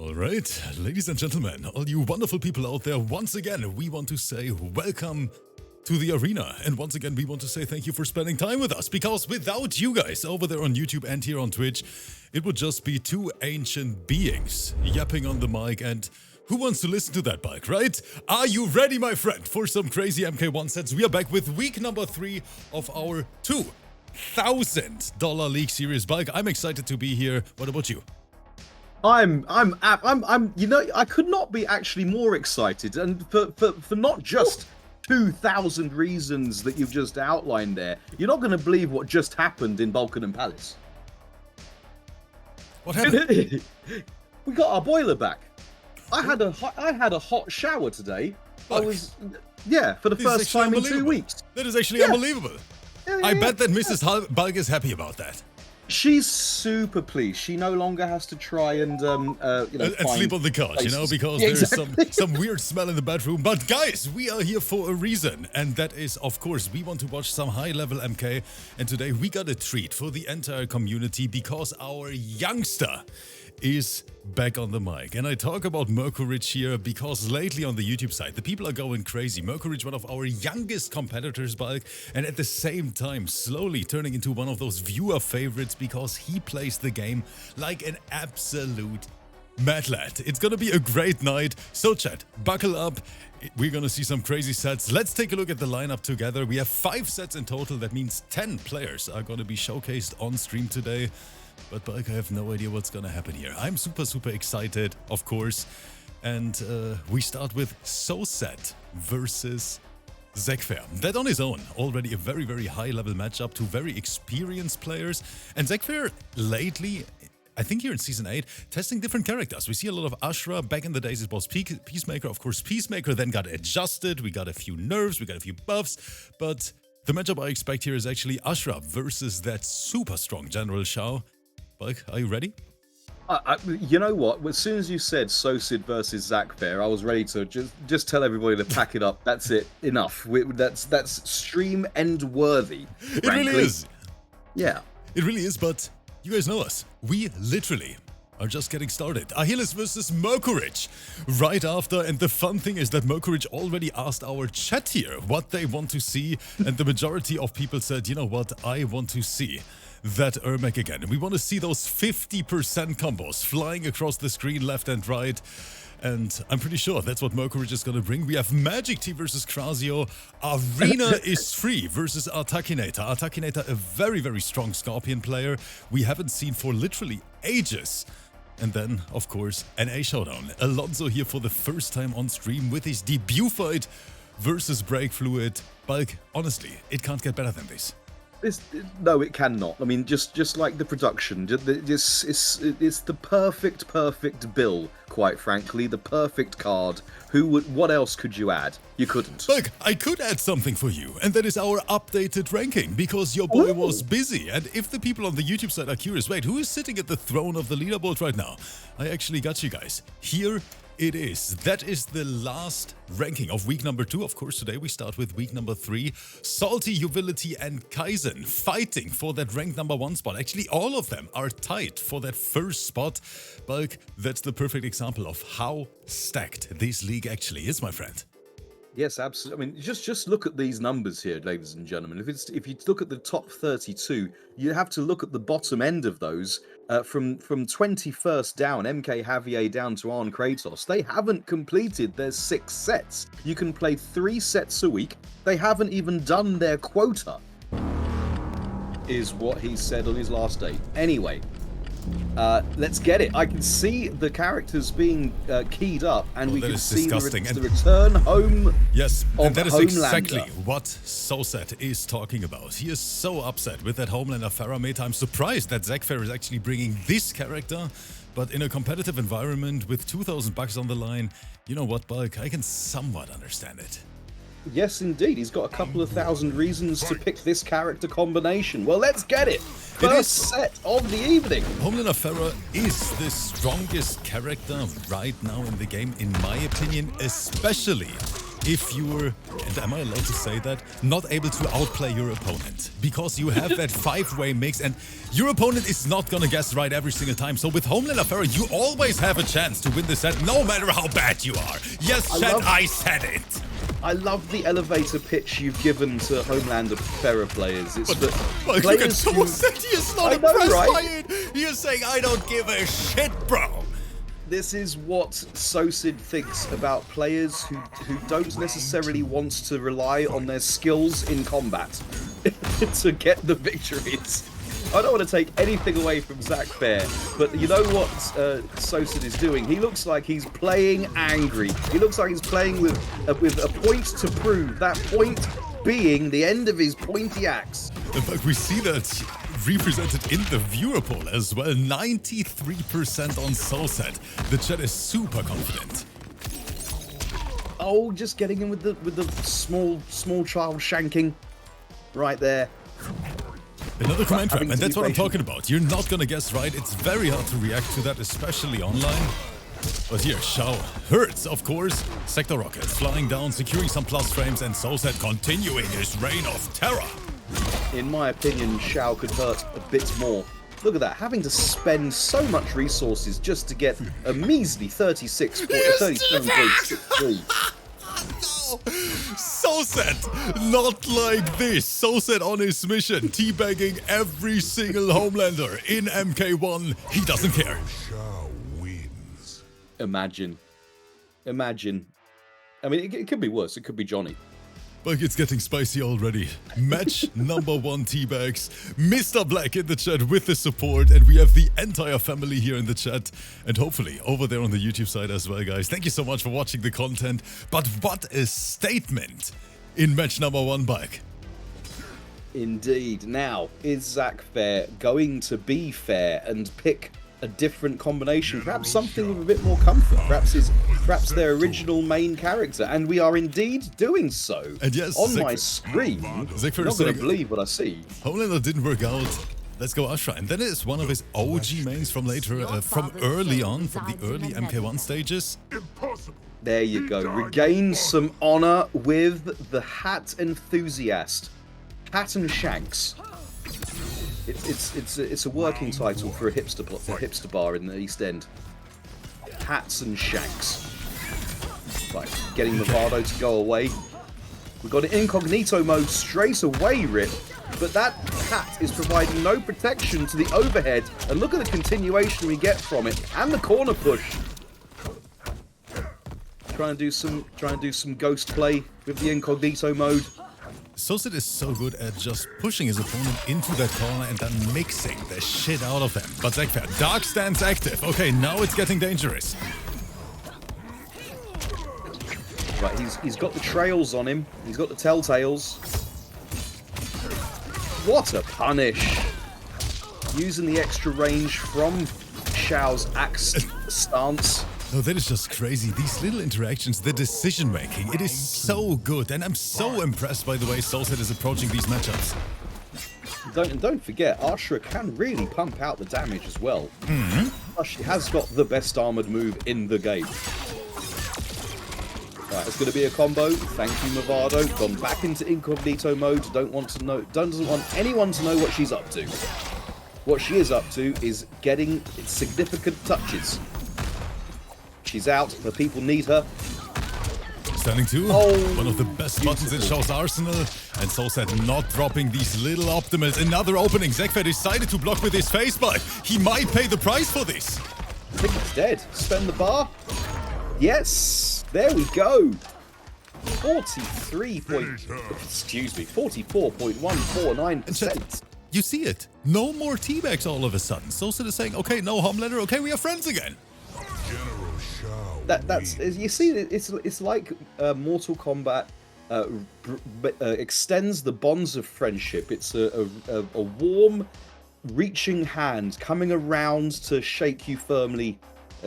Alright, ladies and gentlemen, all you wonderful people out there, once again, we want to say welcome to the arena. And once again, we want to say thank you for spending time with us, because without you guys over there on YouTube and here on Twitch, it would just be two ancient beings yapping on the mic, and who wants to listen to that, Bulk, right? Are you ready, my friend, for some crazy MK1 sets? We are back with week number 3 of our $2,000 League Series, Bulk. I'm excited to be here. What about you? I'm you know, I could not be actually more excited, and for not just 2,000 reasons that you've just outlined there. You're not going to believe what just happened in Balkan Palace. What happened? We got our boiler back. I had a hot shower today. Bulk. I was, yeah, for the first time in 2 weeks. That is actually unbelievable. Yeah, I bet that Mrs. Bulk is happy about that. She's super pleased. She no longer has to try and you know, and sleep on the couch, places. you know, because Yeah, there's exactly. some weird smell in the bedroom. But guys, we are here for a reason, and that is, of course, we want to watch some high-level MK. And today we got a treat for the entire community, because our youngster is back on the mic. And I talk about MERKURICH here because lately on the YouTube side, the people are going crazy. MERKURICH, one of our youngest competitors, Bulk, and at the same time slowly turning into one of those viewer favorites because he plays the game like an absolute mad lad. It's gonna be a great night. So chat, buckle up. We're gonna see some crazy sets. Let's take a look at the lineup together. We have 5 sets in total. That means 10 players are gonna be showcased on stream today. But Bulk, I have no idea what's gonna happen here. I'm super excited, of course. And we start with SOSED versus ZACKFAIR. That on his own, already a very high-level matchup, two very experienced players. And ZACKFAIR lately, I think here in Season 8, testing different characters. We see a lot of Ashra. Back in the days, it was Peacemaker. Of course, Peacemaker then got adjusted. We got a few nerfs, we got a few buffs. But the matchup I expect here is actually Ashra versus that super strong General SHAO. Bulk, are you ready? You know what? As soon as you said SOSED versus ZACKFAIR, I was ready to just tell everybody to pack it up. That's it. Enough. That's stream end worthy. It really is. Yeah. It really is, but you guys know us. We literally are just getting started. AHILESS versus MERKURICH right after, and the fun thing is that MERKURICH already asked our chat here what they want to see, and the majority of people said, you know what, I want to see that ERMAC again. We want to see those 50% combos flying across the screen left and right. And I'm pretty sure that's what MERKURICH is going to bring. We have MAGICTEA versus KRASIO. Arena is free versus ARTAKINATOR. ARTAKINATOR, a very strong Scorpion player we haven't seen for literally ages. And then, of course, an A showdown. Alonso here for the first time on stream with his debut fight versus BRAKEFLEWID. Bulk, honestly, it can't get better than this. No, it cannot. I mean, just like the production, it's the perfect bill. Quite frankly, the perfect card. What else could you add? You couldn't. Look, I could add something for you, and that is our updated ranking, because your boy was busy. And if the people on the YouTube side are curious, wait, who is sitting at the throne of the leaderboard right now? I actually got you guys. Here it is. That is the last ranking of week number 2. Of course, today we start with week number 3. Salty, Uvility, and Kaizen fighting for that rank number 1 spot. Actually, all of them are tied for that first spot. Bulk, that's the perfect example of how stacked this league actually is, my friend. Yes, absolutely. I mean, just look at these numbers here, ladies and gentlemen. If you look at the top 32, you have to look at the bottom end of those. From 21st down, MK Javier down to Arn Kratos, they haven't completed their 6 sets. You can play 3 sets a week. They haven't even done their quota, is what he said on his last day. Anyway, let's get it. I can see the characters being keyed up, and we can see the return home. Yes, and that is Homelander. exactly what SOSED is talking about. He is so upset with that Homelander Farah meta. I'm surprised that ZACKFAIR is actually bringing this character, but in a competitive environment with 2,000 bucks on the line, you know what, Bulk, I can somewhat understand it. Yes, indeed. He's got a couple of thousand reasons to pick this character combination. Well, let's get it. First set of the evening. Homelander Farah is the strongest character right now in the game, in my opinion, especially if you're, and am I allowed to say that, not able to outplay your opponent. Because you have that 5-way mix and your opponent is not gonna guess right every single time. So with Homelander Pharaoh, you always have a chance to win the set no matter how bad you are. Yes, chat, I said it. I love the elevator pitch you've given to Homelander Pharaoh players. It's But look at SOSED, he is not impressed by it. He is saying, I don't give a shit, bro. This is what SOSED thinks about players who don't necessarily want to rely on their skills in combat to get the victories. I don't want to take anything away from ZACKFAIR, but you know what SOSED is doing? He looks like he's playing angry. He looks like he's playing with a point to prove. That point being the end of his pointy axe. In fact, we see that represented in the viewer poll as well. 93% on SOSED. The chat is super confident. Oh, just getting in with the small child shanking right there. Another command trap, and that's what I'm talking about. You're not gonna guess right. It's very hard to react to that, especially online. But here, SHAO hurts, of course. Sector rockets flying down, securing some plus frames, and SOSED continuing his reign of terror. In my opinion, SHAO could hurt a bit more. Look at that, having to spend so much resources just to get a measly 37.63. No! SOSED, not like this. SOSED on his mission, teabagging every single Homelander in MK1. He doesn't care. SHAO wins. Imagine. I mean, it could be worse. It could be Johnny. But it's getting spicy already. Match number 1 teabags. Mr. Black in the chat with the support. And we have the entire family here in the chat. And hopefully over there on the YouTube side as well, guys. Thank you so much for watching the content. But what a statement in match number 1, Black. Indeed. Now, is ZACKFAIR going to be fair and pick a different combination? Perhaps something with a bit more comfort. Perhaps their original main character. And we are indeed doing so. And yes, on my screen, I'm not going to believe what I see. Homelander didn't work out. Let's go Ashra. And then it's one of his OG mains from later, from early on, from the early MK1 stages. There you go. Regain some honor with the hat enthusiast. Hat and Shanks. It's a working title for a hipster bar in the East End. Hats and Shanks. Right, getting Movado to go away. We've got an incognito mode straight away, Rip. But that hat is providing no protection to the overhead. And look at the continuation we get from it. And the corner push. Trying to do some ghost play with the incognito mode. SOSED is so good at just pushing his opponent into that corner and then mixing the shit out of them. But ZACKFAIR, Dark Stance active. Okay, now it's getting dangerous. Right, he's got the trails on him. He's got the telltales. What a punish. Using the extra range from SHAO's axe stance. No, that is just crazy. These little interactions, the decision making, it is so good. And I'm so impressed by the way SOSED is approaching these matchups. Don't forget, Ashra can really pump out the damage as well. Plus, she has got the best armored move in the game. Right, it's going to be a combo. Thank you, Movado. Gone back into incognito mode. Doesn't want anyone to know what she's up to. What she is up to is getting significant touches. She's out. The people need her. Standing 2, one of the best buttons in SHAO's arsenal. And SOSED not dropping these little optimals. Another opening. ZACKFAIR decided to block with his face, but he might pay the price for this. I think it's dead. Spend the bar. Yes. There we go. 44.149%. You see it. No more teabags all of a sudden. SOSED is saying, okay, no Homelander. Okay, we are friends again. That's you see, it's like Mortal Kombat extends the bonds of friendship. It's a warm, reaching hand coming around to shake you firmly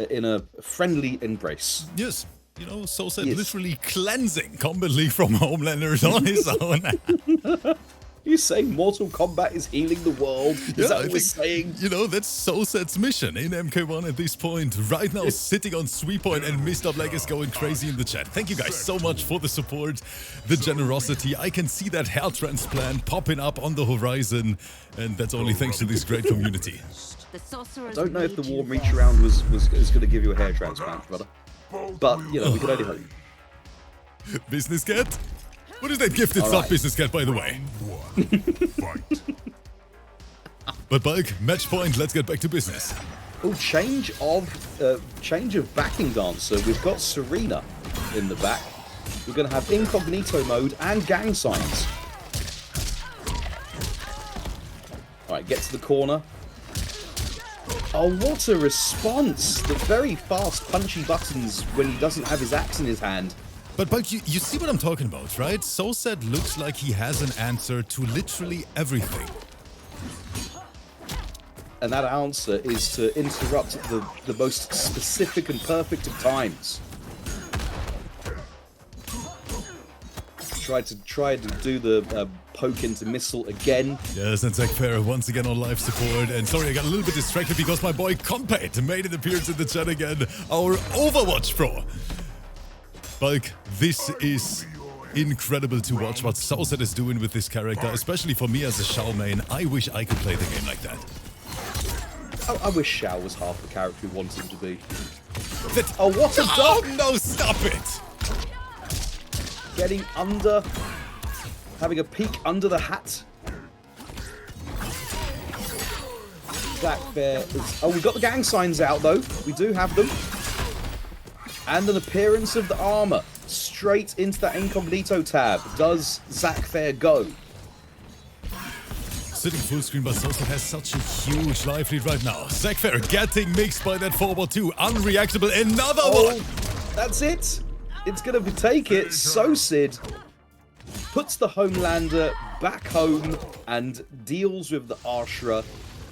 in a friendly embrace. Yes, you know, SOSED literally cleansing Combat League from Homelanders on his own. You saying Mortal Kombat is healing the world? Is that what we're saying? You know, that's SOSED's mission in MK1 at this point. Right now, sitting on 3 point, and Mr. Black is going crazy in the chat. Thank you guys so much for the support, the generosity. I can see that hair transplant popping up on the horizon, and that's only thanks to this great community. I don't know if the warm reach around was going to give you a hair transplant, brother. But, you know, we could only hope. Business cat? What is that gifted sub, Business cat, by the way? But Bulk, match point, let's get back to business. Oh, change of backing dancer. We've got Serena in the back. We're going to have incognito mode and gang signs. Alright, get to the corner. Oh, what a response! The very fast punchy buttons when he doesn't have his axe in his hand. But Bulk, you see what I'm talking about, right? SOSED looks like he has an answer to literally everything. And that answer is to interrupt the most specific and perfect of times. Try to do the poke into missile again. Yes, and ZACKFAIR once again on live support. And sorry, I got a little bit distracted because my boy Compate made an appearance in the chat again. Our Overwatch pro. Bulk, this is incredible to watch what SOSED is doing with this character, especially for me as a SHAO main. I wish I could play the game like that. I wish SHAO was half the character we wanted him to be. Oh, what a dog! Oh no, stop it! Getting under, having a peek under the hat. ZACKFAIR is... Oh, we've got the gang signs out though. We do have them. And an appearance of the armor. Straight into that incognito tab. Does ZACKFAIR go? Sitting full screen, but SOSED has such a huge life lead right now. ZACKFAIR getting mixed by that forward 2. Unreactable, another one! That's it. It's going to take it. SOSED puts the Homelander back home and deals with the Ashra.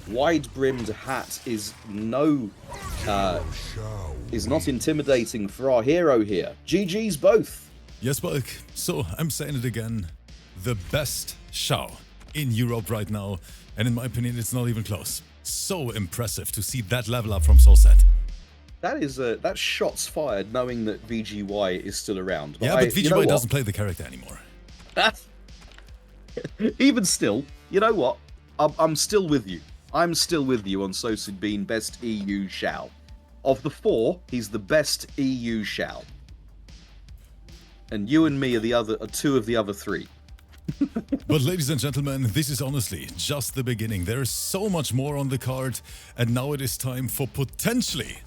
Wide-brimmed hat is not intimidating for our hero here. GG's both. Yes, Bulk. So, I'm saying it again. The best SHAO in Europe right now. And in my opinion, it's not even close. So impressive to see that level up from SOSED. That's shots fired knowing that VGY is still around. But VGY doesn't play the character anymore. Even still, you know what? I'm still with you. I'm still with you on SOSED being best EU SHAO. Of the 4, he's the best EU SHAO. And you and me are 2 of the other 3. But ladies and gentlemen, this is honestly just the beginning. There is so much more on the card, and now it is time for potentially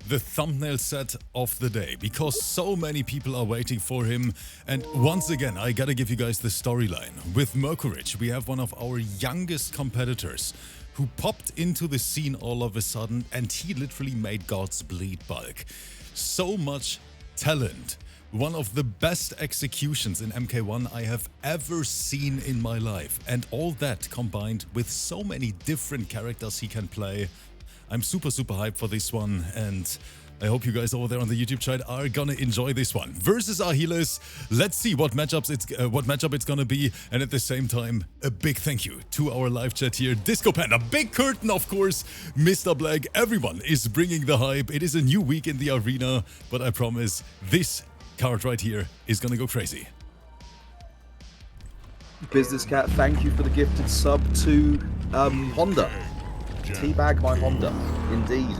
the thumbnail set of the day, because so many people are waiting for him. And once again, I gotta give you guys the storyline. With MERKURICH, we have one of our youngest competitors who popped into the scene all of a sudden, and he literally made gods bleed, Bulk. So much talent. One of the best executions in MK1 I have ever seen in my life. And all that combined with so many different characters he can play. I'm super hyped for this one, and I hope you guys over there on the YouTube chat are gonna enjoy this one. Versus AHILESS. Let's see what matchup it's gonna be, and at the same time, a big thank you to our live chat here. Disco Panda, Big Curtain, of course, Mr. Black. Everyone is bringing the hype. It is a new week in the arena, but I promise this card right here is gonna go crazy. Business Cat, thank you for the gifted sub to Honda. Teabag my Honda, indeed.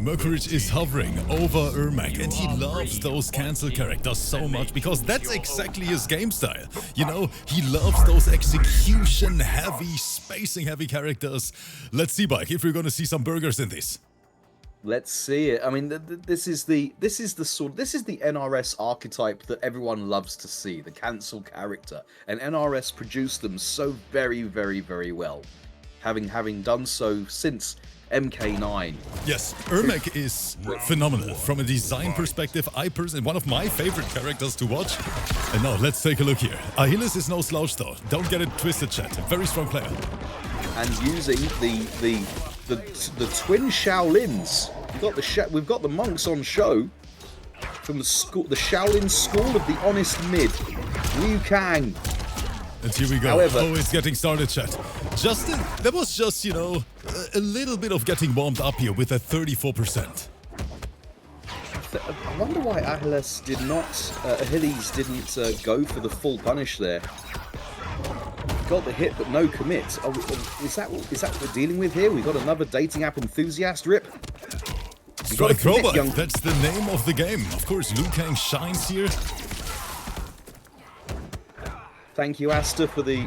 MERKURICH is hovering over ERMAC, and he loves those cancel characters so much because that's exactly his game style. You know, he loves those execution heavy, spacing heavy characters. Let's see, Mike, if we're gonna see some burgers in this. Let's see it. I mean, this is the NRS archetype that everyone loves to see, the cancel character, and NRS produced them so very well, having done so since MK9. Yes, ERMAC is phenomenal from a design perspective. I personally, one of my favorite characters to watch. And now let's take a look here. AHILESS is no slouch though. Don't get it twisted, chat. A very strong player. And using the twin Shaolins. We've got the monks on show from the Shaolin school of the honest mid. Liu Kang And here we go. However- Oh, it's getting started, chat. That was just, you know, a little bit of getting warmed up here with a 34%. I wonder why AHILESS didn't go for the full punish there. Got the hit, but no commit. Is that what we're dealing with here? We got another dating app enthusiast rip. Strike throwback. That's the name of the game. Of course, Liu Kang shines here. Thank you, Asta, for the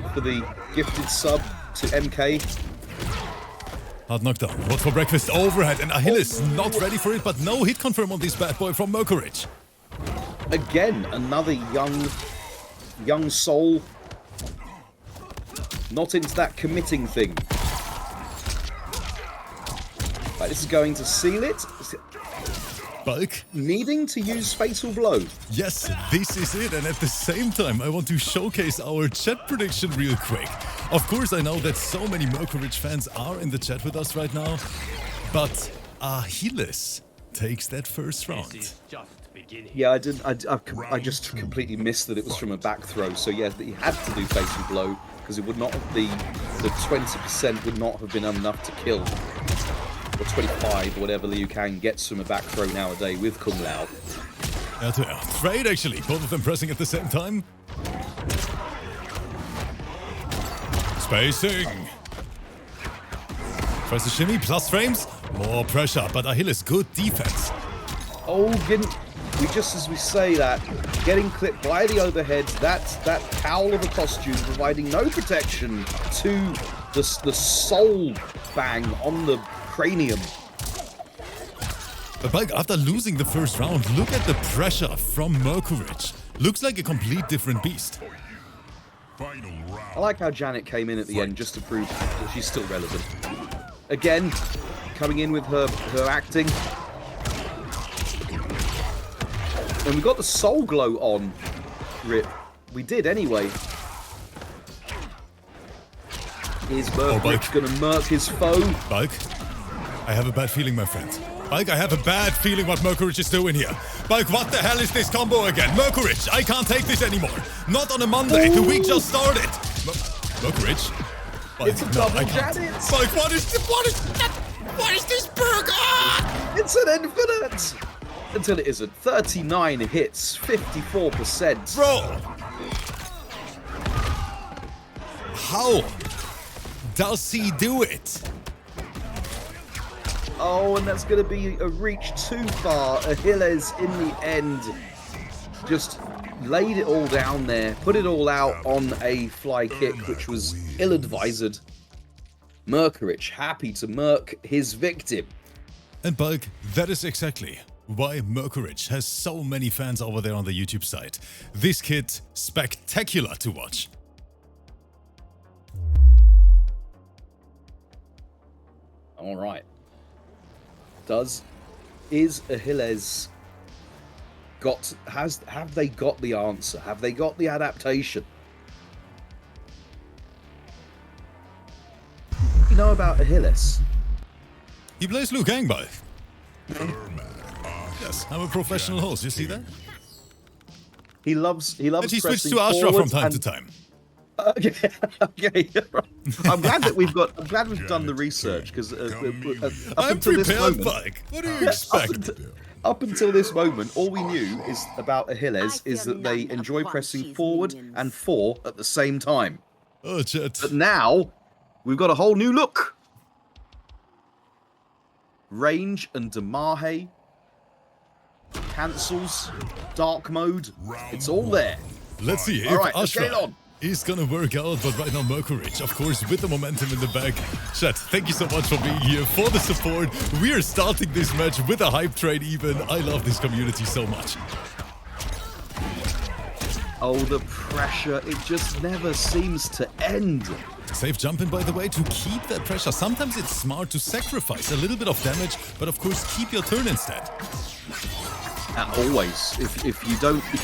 gifted sub to MK. Hard knockdown. What for breakfast? Overhead. And AHILESS not ready for it, but no hit confirm on this bad boy from MERKURICH. Again, another young soul. Not into that committing thing. Right, this is going to seal it. Bulk. Needing to use Fatal Blow. Yes, this is it. And at the same time, I want to showcase our chat prediction real quick. Of course, I know that so many MERKURICH fans are in the chat with us right now. But AHILESS takes that first round. Yeah, I just completely missed that it was from a back throw. So yeah, he had to do Fatal Blow because it would not have the 20% would not have been enough to kill. Or 25, or whatever Liu Kang gets from a back throw nowadays with Kung Lao. Trade actually, both of them pressing at the same time. Spacing. Tries the shimmy, plus frames. More pressure, but AHILESS good defense. Oh, just as we say that, getting clipped by the overhead, that cowl of a costume providing no protection to the soul bang on the cranium. But Mike, after losing the first round, look at the pressure from MERKURICH. Looks like a complete different beast. I like how Janet came in at the end just to prove that she's still relevant. Again, coming in with her acting. And we got the soul glow on, Rip. We did anyway. Is MERKURICH gonna murk his foe? Bulk, I have a bad feeling, my friend. Bulk, I have a bad feeling what MERKURICH is doing here. Bulk, what the hell is this combo again? MERKURICH, I can't take this anymore. Not on a Monday. Ooh. The week just started. MERKURICH. It's a double Janet. Bulk, what is this burger? It's an infinite. Until it isn't. 39 hits, 54%. Bro. How does he do it? Oh, and that's going to be a reach too far. AHILESS in the end just laid it all down there, put it all out on a fly kick, which was ill-advised. MERKURICH happy to murk his victim. And Bulk, that is exactly why MERKURICH has so many fans over there on the YouTube side. This kid, spectacular to watch. All right. Is AHILESS have they got the answer? Have they got the adaptation? You know about AHILESS? He plays Liu Kang, Bulk. Yes, I'm a professional host. You see that? He loves. And he switched to Astra from time to time. Okay. I'm glad that we've done the research because I'm prepared, Mike. What do you expect? Up until this moment, all we knew is about AHILESS is that they enjoy pressing forward and 4 at the same time. Oh, chat. But now we've got a whole new look. Range and Damahe cancels, dark mode. It's all there. Let's see if Astra is gonna work out, but right now MERKURICH, of course, with the momentum in the back. Chat, thank you so much for being here, for the support. We are starting this match with a hype train even. I love this community so much. Oh, the pressure, it just never seems to end. Safe jumping, by the way, to keep that pressure. Sometimes it's smart to sacrifice a little bit of damage, but of course keep your turn instead. Always. If you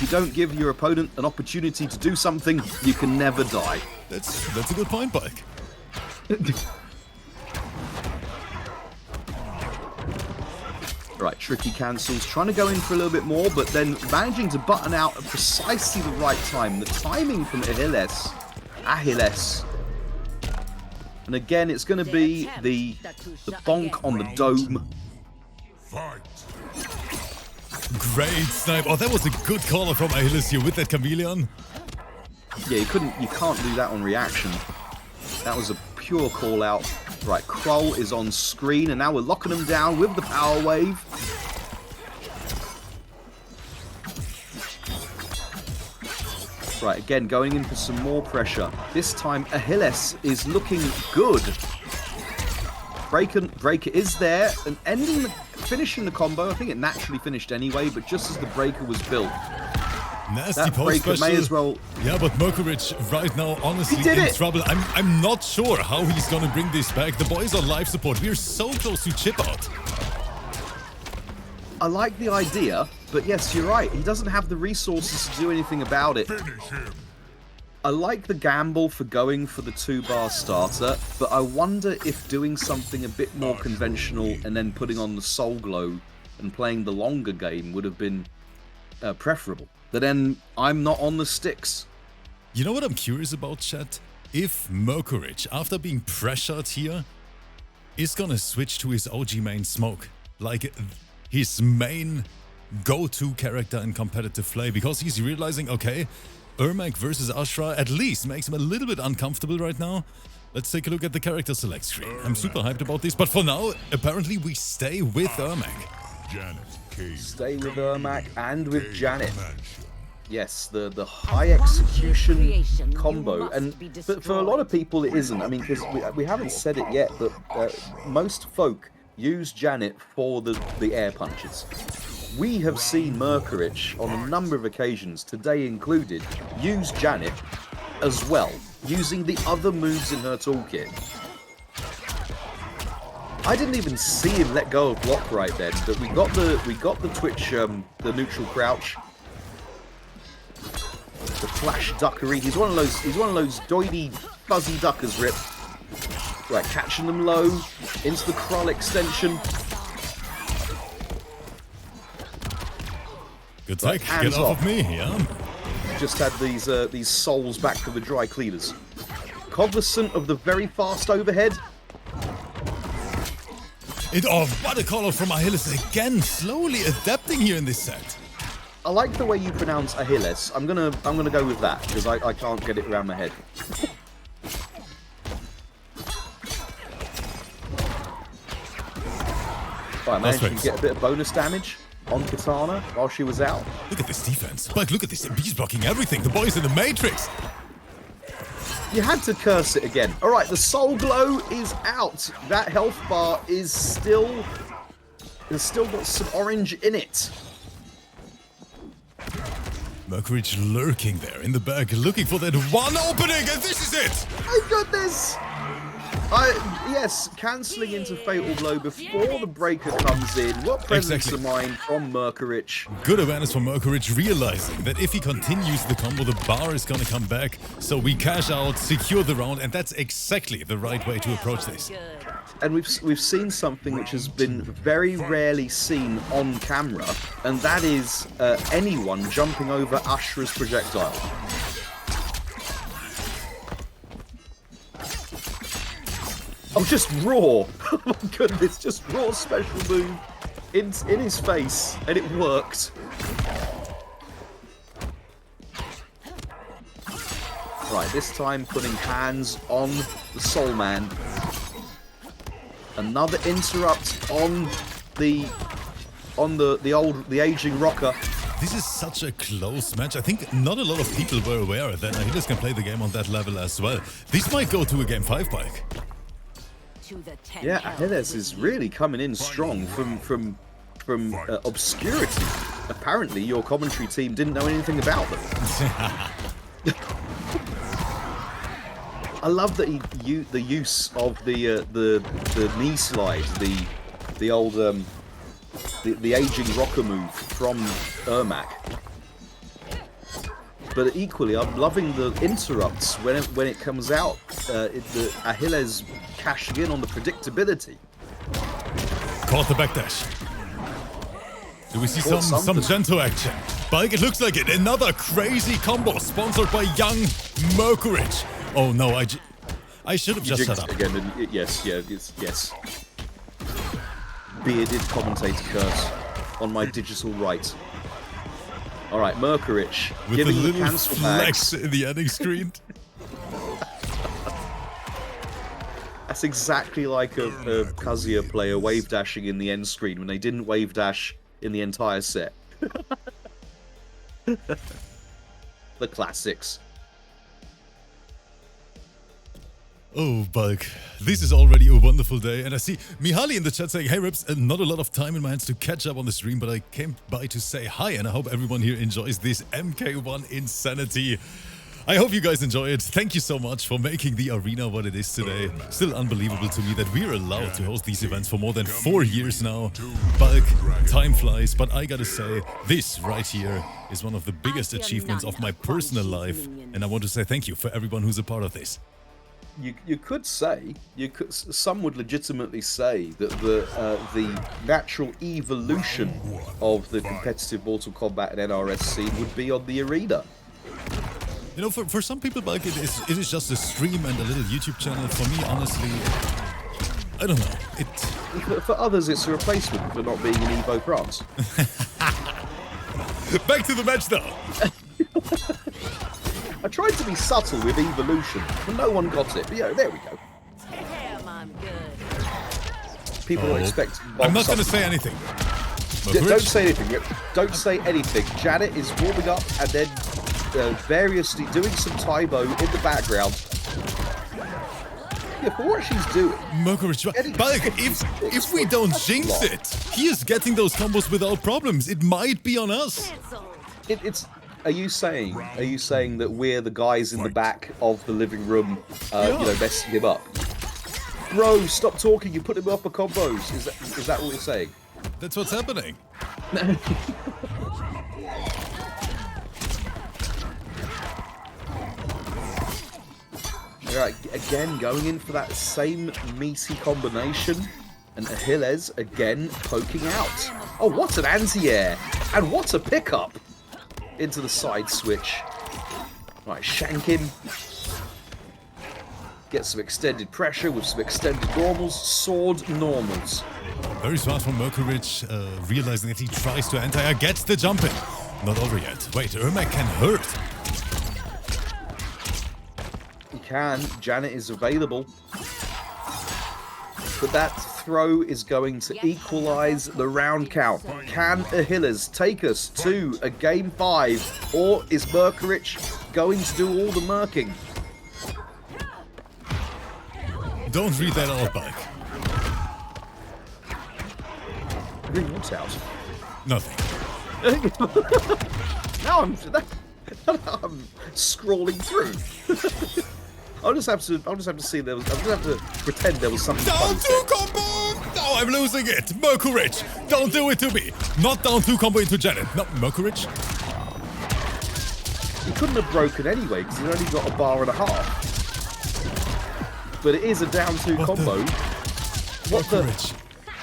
don't give your opponent an opportunity to do something, you can never die. That's a good point, Bulk. Right, tricky cancels, trying to go in for a little bit more, but then managing to button out at precisely the right time. The timing from AHILESS AHILESS. And again, it's going to be the bonk on the dome. Fight. Great snipe. Oh, that was a good caller from AHILESS here with that chameleon. Yeah, you can't do that on reaction. That was a pure call out. Right, Kroll is on screen, and now we're locking him down with the power wave. Right, again, going in for some more pressure. This time, AHILESS is looking good. Breaker is there, and finishing the combo. I think it naturally finished anyway, but just as the breaker was built. Nasty That post breaker special. may as well... Yeah, but MERKURICH right now, honestly, in trouble. I'm not sure how he's gonna bring this back. The boys on life support. We're so close to chip out. I like the idea, but yes, you're right. He doesn't have the resources to do anything about it. Finish him. I like the gamble for going for the 2-bar starter, but I wonder if doing something a bit more conventional and then putting on the Soul Glow and playing the longer game would have been preferable. But then I'm not on the sticks. You know what I'm curious about, chat? If MERKURICH, after being pressured here, is gonna switch to his OG main Smoke. Like his main go-to character in competitive play, because he's realizing, okay, ERMAC versus Ashra at least makes him a little bit uncomfortable right now. Let's take a look at the character select screen. I'm super hyped about this, but for now, apparently we stay with ERMAC. Janet came. Stay with ERMAC and with Janet. Yes, the high execution combo, but for a lot of people it isn't. I mean, because we haven't said it yet, but most folk use Janet for the air punches. We have seen MERKURICH on a number of occasions, today included, use Janet as well, using the other moves in her toolkit. I didn't even see him let go of block right then, but we got the twitch, the neutral crouch, the flash duckery. He's one of those doidy fuzzy duckers, Rip. Right, catching them low into the Kroll extension. Good take. Get off of me, yeah. Just had these souls back to the dry cleaners. Cognizant of the very fast overhead. What a call out from AHILESS again, slowly adapting here in this set. I like the way you pronounce AHILESS. I'm gonna go with that because I can't get it around my head. Right, managed to get a bit of bonus damage on Katana while she was out. Look at this defense. But look at this. He's blocking everything. The boys in the Matrix. You had to curse it again. All right, the Soul Glow is out. That health bar is still... There's still got some orange in it. MERKURICH lurking there in the back, looking for that one opening, and this is it! My goodness! Yes, cancelling into Fatal Blow before the breaker comes in. What presence of mind from MERKURICH. Good awareness from MERKURICH, realizing that if he continues the combo, the bar is gonna come back. So we cash out, secure the round, and that's exactly the right way to approach this. And we've seen something which has been very rarely seen on camera, and that is anyone jumping over Ashra's projectile. Oh, just raw! Oh my goodness, just raw special move in his face, and it worked. Right, this time putting hands on the Soul Man. Another interrupt on the aging rocker. This is such a close match. I think not a lot of people were aware that AHILESS can play the game on that level as well. This might go to a game 5 bike. Yeah, AHILESS is really coming in strong from obscurity. Apparently, your commentary team didn't know anything about them. I love that the use of the knee slide, the old the aging rocker move from ERMAC. But equally, I'm loving the interrupts when it comes out. The AHILESS cashing in on the predictability. Caught the backdash. Do we see some gentle action? Bike, it looks like it. Another crazy combo sponsored by young MERKURICH. Oh no, I should have You just shut jinxed up. it again, and yes, yes. Bearded commentator curse on my digital right. All right, Merkurich With giving the the little cancel flex bags. in the ending screen. That's exactly like a Kazuya player wave dashing in the end screen when they didn't wave dash in the entire set. The classics. Oh, Bulk, this is already a wonderful day, and I see Mihaly in the chat saying, hey Rips, not a lot of time in my hands to catch up on the stream, but I came by to say hi, and I hope everyone here enjoys this MK1 insanity. I hope you guys enjoy it. Thank you so much for making the arena what it is today. Still unbelievable to me that we're allowed to host these events for more than 4 years now. Bulk, time flies, but I gotta say, this right here is one of the biggest achievements of my personal life, and I want to say thank you for everyone who's a part of this. You could say, some would legitimately say that the natural evolution of the competitive Mortal Kombat and NRS scene would be on the arena. You know, for some people, Bulk, it is just a stream and a little YouTube channel. For me, honestly, I don't know. For others, it's a replacement for not being in Evo France. Back to the match, though. I tried to be subtle with evolution, but no one got it. But yeah, there we go. Damn, I'm good. People are expecting. I'm not going to say anything. Don't say anything. Don't say anything. Janet is warming up and then variously doing some Taibo in the background. Yeah, for what she's doing. Merkurich, Bulk, if we don't jinx it, he is getting those combos without problems. It might be on us. It's. Are you saying that we're the guys in the back of the living room, you know, messing him up? Bro, stop talking. You put him up for combos. Is that what you're saying? That's what's happening. Alright, again going in for that same meaty combination. And AHILESS again poking out. Oh, what an anti-air! And what a pickup! Into the side switch. Right, shank him. Get some extended pressure with some extended normals. Sword normals. Very smart from Merkurich, realizing that he tries to anti-air, gets the jump in. Not over yet. Wait, ERMAC can hurt. He can. Janet is available. But that throw is going to equalize the round count. Can AHILESS take us to a game 5, or is Merkurich going to do all the murking? Don't read that out, Bulk. Read what's out? Nothing. Now I'm scrolling through. I'll just have to see there was. I'll just have to pretend there was something. Down 2 combo! No, I'm losing it. Merkurich, don't do it to me. Not down 2 combo into Janet. No, Merkurich. He couldn't have broken anyway because he's only got a bar and a half. But it is a down 2 combo. What Merkurich.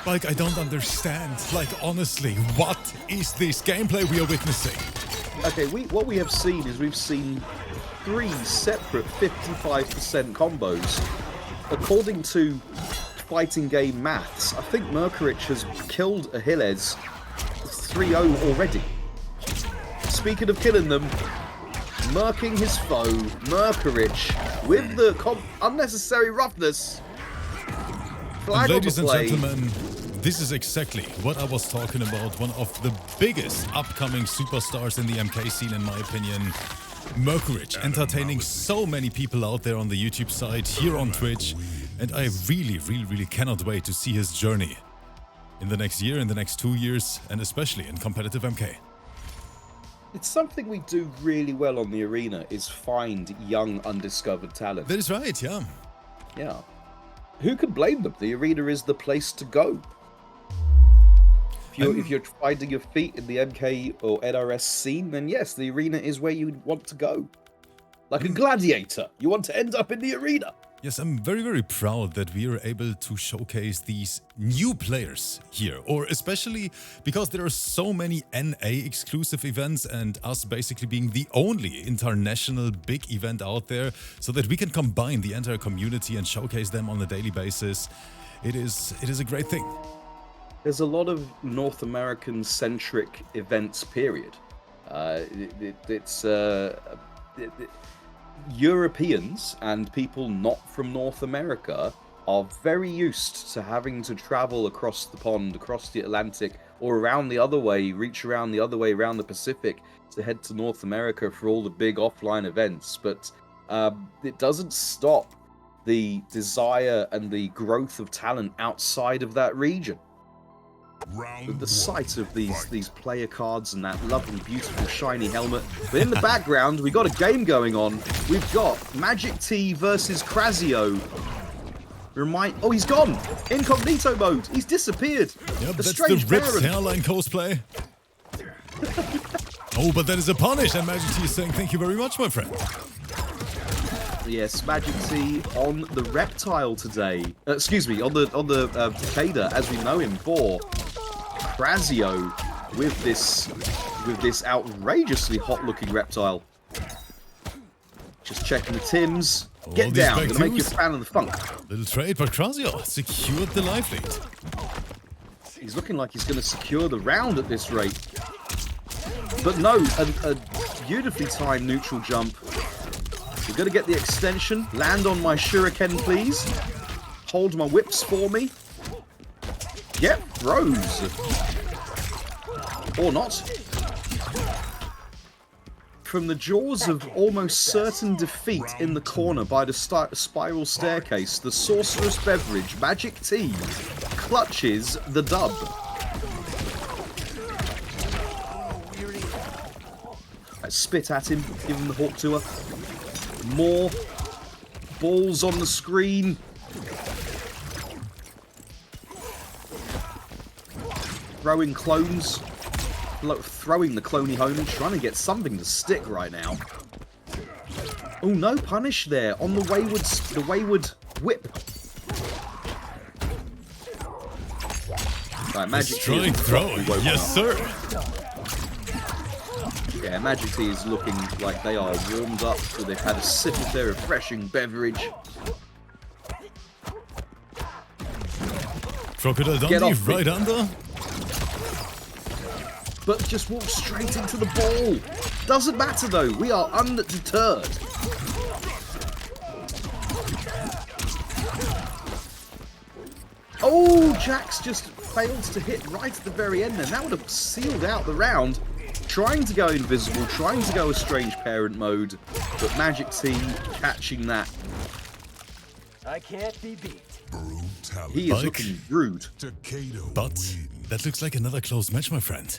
Like, I don't understand. Like, honestly, what is this gameplay we are witnessing? Okay, what we have seen is we've seen 3 separate 55% combos. According to fighting game maths, I think Merkurich has killed AHILESS 3-0 already. Speaking of killing them, murking his foe, Merkurich, with the unnecessary roughness. Flag Ladies on and the play. gentlemen, this is exactly what I was talking about. One of the biggest upcoming superstars in the MK scene, in my opinion. Merkurich, entertaining so many people out there on the YouTube side, here on Twitch. And I really cannot wait to see his journey in the next year, in the next 2 years, and especially in competitive MK. It's something we do really well on the arena, is find young, undiscovered talent. That is right, yeah. Yeah. Who can blame them? The arena is the place to go. If you're finding your feet in the MK or NRS scene, then yes, the arena is where you want to go. Like a gladiator, you want to end up in the arena. Yes, I'm very, very proud that we are able to showcase these new players here, or especially because there are so many NA exclusive events and us basically being the only international big event out there, so that we can combine the entire community and showcase them on a daily basis. It is a great thing. There's a lot of North American-centric events, period. Europeans and people not from North America are very used to having to travel across the pond, across the Atlantic, or around the other way, reach around the other way, around the Pacific, to head to North America for all the big offline events. But it doesn't stop the desire and the growth of talent outside of that region. The sight of these player cards and that lovely, beautiful, shiny helmet. But in the background, we got a game going on. We've got MAGICTEA versus KRASIO. Oh, he's gone! Incognito mode. He's disappeared. Yep, that's the Ripped hairline cosplay. Oh, but that is a punish, and MAGICTEA is saying thank you very much, my friend. Yes, MAGICTEA on the Reptile today. Excuse me, on the Takeda, as we know him for. KRASIO with this outrageously hot-looking Reptile. Just checking the Tims. Get down, gonna make you a fan of the funk. Little trade, but KRASIO secured the life lead. He's looking like he's gonna secure the round at this rate. But no, a beautifully timed neutral jump. We're gonna get the extension. Land on my shuriken, please. Hold my whips for me. Yep, Rose. Or not. From the jaws of almost certain defeat in the corner by the spiral staircase, the sorcerous beverage, MAGICTEA, clutches the dub. I spit at him, give him the hawk to her. More balls on the screen. Throwing clones. Throwing the cloney homie, trying to get something to stick right now. Oh, no punish there on the wayward whip. Right, MAGICTEA throwing. Yes, sir. Yeah, MAGICTEA is looking like they are warmed up, so they've had a sip of their refreshing beverage. Crocodile Dundee right under. But just walk straight into the ball. Doesn't matter though, we are undeterred. Oh, Jax just fails to hit right at the very end, and that would have sealed out the round. Trying to go invisible, trying to go a strange parent mode, but MAGICTEA catching that. I can't be beat. He is looking rude. But that looks like another close match, my friend.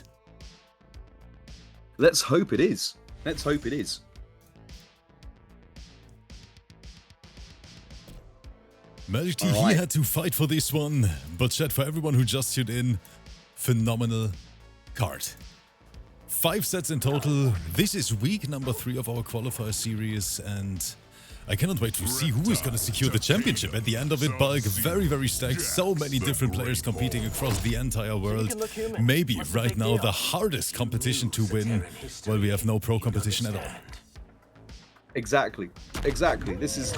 Let's hope it is. Let's hope it is. MAGICTEA, he had to fight for this one, but chat, for everyone who just tuned in, phenomenal card. 5 sets in total. This is week number 3 of our qualifier series, and I cannot wait to see who is going to secure the championship at the end of it. Bulk, very, very stacked. So many different players competing across the entire world. Maybe right now the hardest competition to win, while we have no pro competition at all. Exactly. Exactly. This is.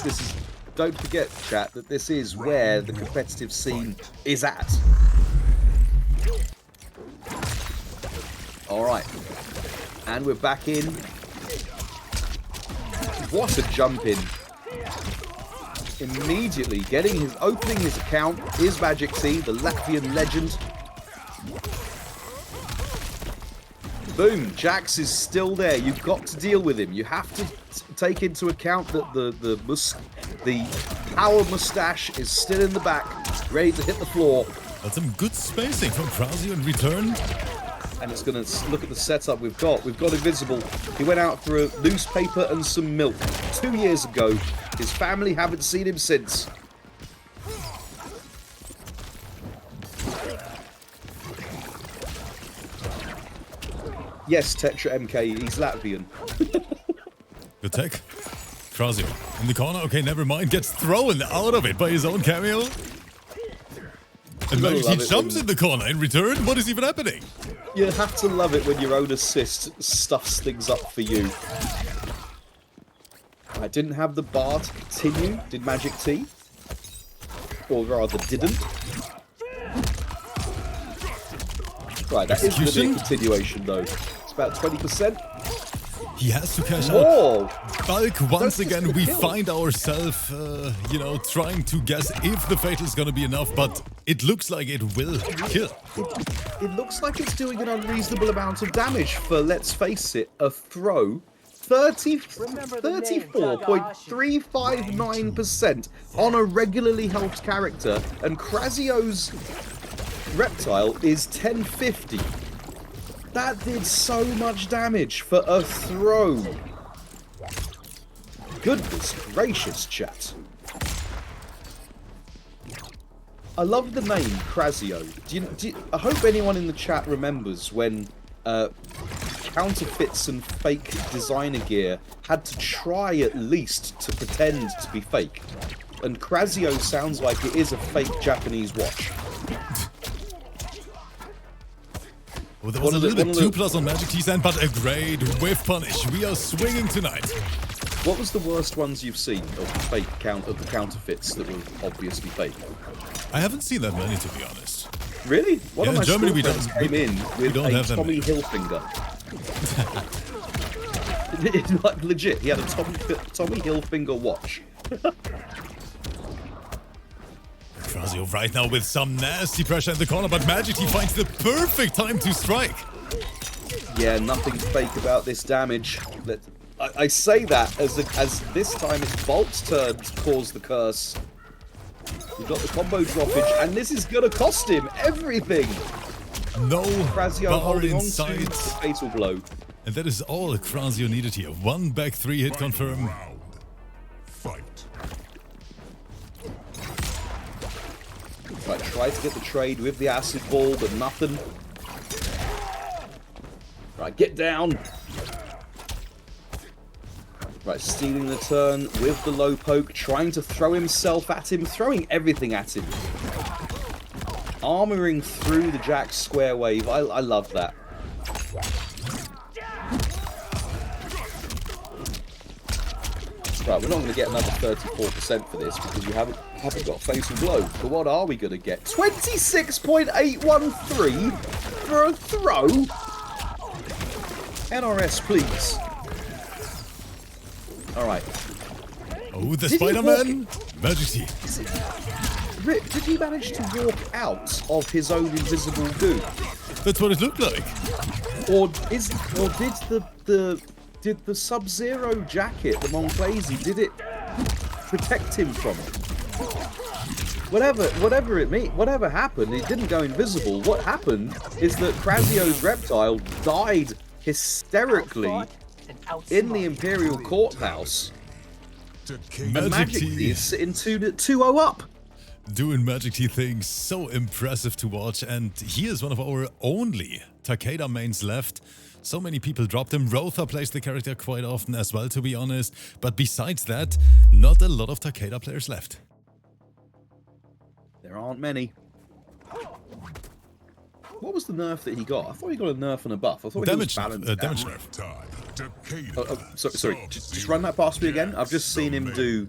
Don't forget, chat, that this is where the competitive scene is at. All right. And we're back in. What a jump in. Immediately opening his account is MAGICTEA, the Latvian legend. Boom, Jax is still there. You've got to deal with him. You have to take into account that the power mustache is still in the back, ready to hit the floor. That's some good spacing from KRASIO in return. And it's going to look at the setup we've got. We've got Invisible. He went out for a newspaper and some milk 2 years ago. His family haven't seen him since. Yes, Tetra MK, he's Latvian. Good tech. KRASIO In the corner, okay, never mind. Gets thrown out of it by his own cameo. And gotta he love it jumps when- in the corner in return. What is even happening? You have to love it when your own assist stuffs things up for you. I didn't have the bar to continue, did MAGICTEA? Or rather, didn't. Right, that is going to be a continuation, though. It's about 20%. He has to cash out. Oh! Bulk, once That's again, just we the kill. find ourselves, you know, trying to guess if the Fatal is gonna be enough, but it looks like it will kill. It looks like it's doing an unreasonable amount of damage for, let's face it, a throw. 34.359% on a regularly helped character, and KRASIO's Reptile is 1050. That did so much damage for a throw. Goodness gracious, chat. I love the name KRASIO. I hope anyone in the chat remembers when counterfeits and fake designer gear had to try at least to pretend to be fake. And KRASIO sounds like it is a fake Japanese watch. Well, there was a little bit too plus on MAGICTEA's end, but a great whiff punish. We are swinging tonight. What was the worst ones you've seen of the fake of the counterfeits that were obviously fake? I haven't seen that many, to be honest. Really? One Yeah, of my in Germany school friends came in with don't a have that Tommy many. Hilfiger. Like legit, he had a Tommy Hilfiger watch. KRASIO right now with some nasty pressure in the corner, but MAGICTEA finds the perfect time to strike. Yeah, nothing fake about this damage. I say that as this time it's Bolt's turn to cause the curse. We've got the combo droppage, and this is gonna cost him everything. No KRASIO bar holding on to inside. the fatal blow. And that is all KRASIO needed here. One back, 3 hit confirm. Round. Fight. Right, try to get the trade with the acid ball, but nothing. Right, get down. Right, stealing the turn with the low poke, trying to throw himself at him, throwing everything at him. Armoring through the Jack square wave. I love that. Right, we're not going to get another 34% for this because we haven't got fatal blow. But what are we going to get? 26.813 for a throw? NRS, please. Alright. Oh, the Did he Spider-Man. MAGICTEA. Rip, did he manage to walk out of his own invisible goo? That's what it looked like. Or did the Sub-Zero jacket, the Monclazy, did it protect him from it? Whatever happened, it didn't go invisible. What happened is that KRASIO's Reptile died hysterically in the Imperial Courthouse. And magically is sitting 2-0 up. Doing MAGICTEA things so impressive to watch, and he is one of our only Takeda mains left. So many people dropped him. Rotha plays the character quite often as well, to be honest. But besides that, not a lot of Takeda players left. There aren't many. What was the nerf that he got? I thought he got a nerf and a buff. I thought Damage, he was balanced. damage out. nerf. Time. Takeda. Sorry. Just run that past me again. I've just seen him do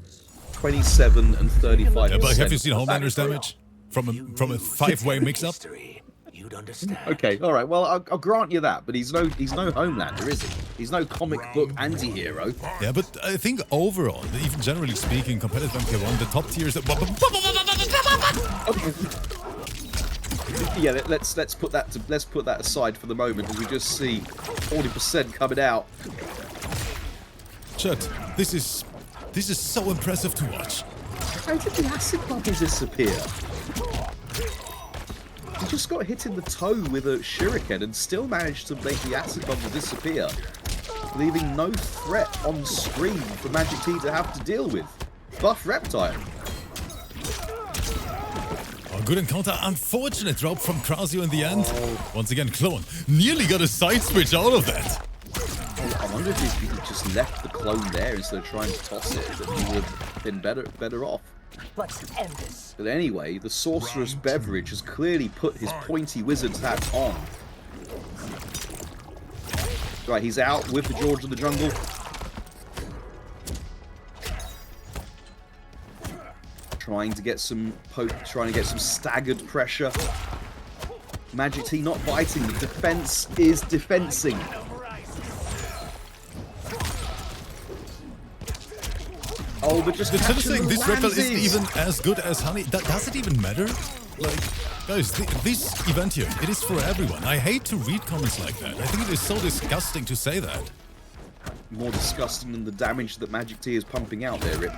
27 and 35%. Yeah, but have you seen Homelander's damage? From a 5-way mix-up? You'd understand. Okay, all right. Well, I'll grant you that, but he's no Homelander, is he? He's no comic book anti-hero. Yeah, but I think overall, even generally speaking, competitive MK1, the top tiers... Yeah, let's put that aside for the moment, and we just see 40% coming out. Chat, this is so impressive to watch. How did the acid bubble disappear? He just got hit in the toe with a shuriken and still managed to make the acid bubble disappear, leaving no threat on screen for MAGICTEA to have to deal with. Buff Reptile. Oh, good encounter. Unfortunate drop from KRASIO in the end. Once again, Clone nearly got a side switch out of that. I wonder if he just left the clone there instead of trying to toss it, that he would have been better off. Let's end this. But anyway, the Sorcerer's Beverage has clearly put his pointy wizard's hat on. Right, he's out with the George of the Jungle. Trying to get some staggered pressure. MAGICTEA not biting. The defense is defensing. Oh, but just saying, this reptile Ramses. isn't even as good as Honey. Does it even matter? Like, guys, this event here, it is for everyone. I hate to read comments like that. I think it is so disgusting to say that. More disgusting than the damage that MAGICTEA is pumping out there, Rip.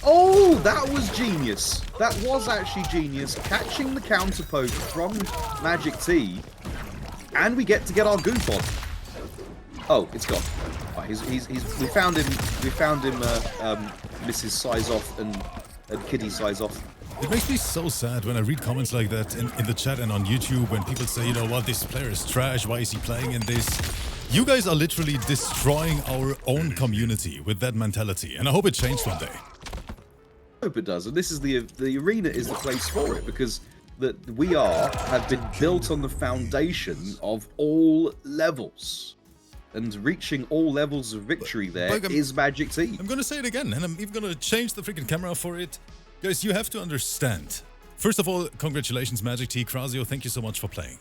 Oh, that was genius. That was actually genius. Catching the counter poke from MAGICTEA, and we get our goof on. Oh, it's gone. Right, we found him. Mrs. Size-Off and Kitty Size-Off. It makes me so sad when I read comments like that in the chat and on YouTube when people say, you know what, this player is trash, why is he playing in this? You guys are literally destroying our own community with that mentality, and I hope it changes one day. I hope it does, and this is the arena is the place for it, because we have been built on the foundation of all levels. And reaching all levels of victory there is MAGICTEA. I'm gonna say it again, and I'm even gonna change the freaking camera for it. Guys, you have to understand. First of all, congratulations, MAGICTEA. KRASIO, thank you so much for playing.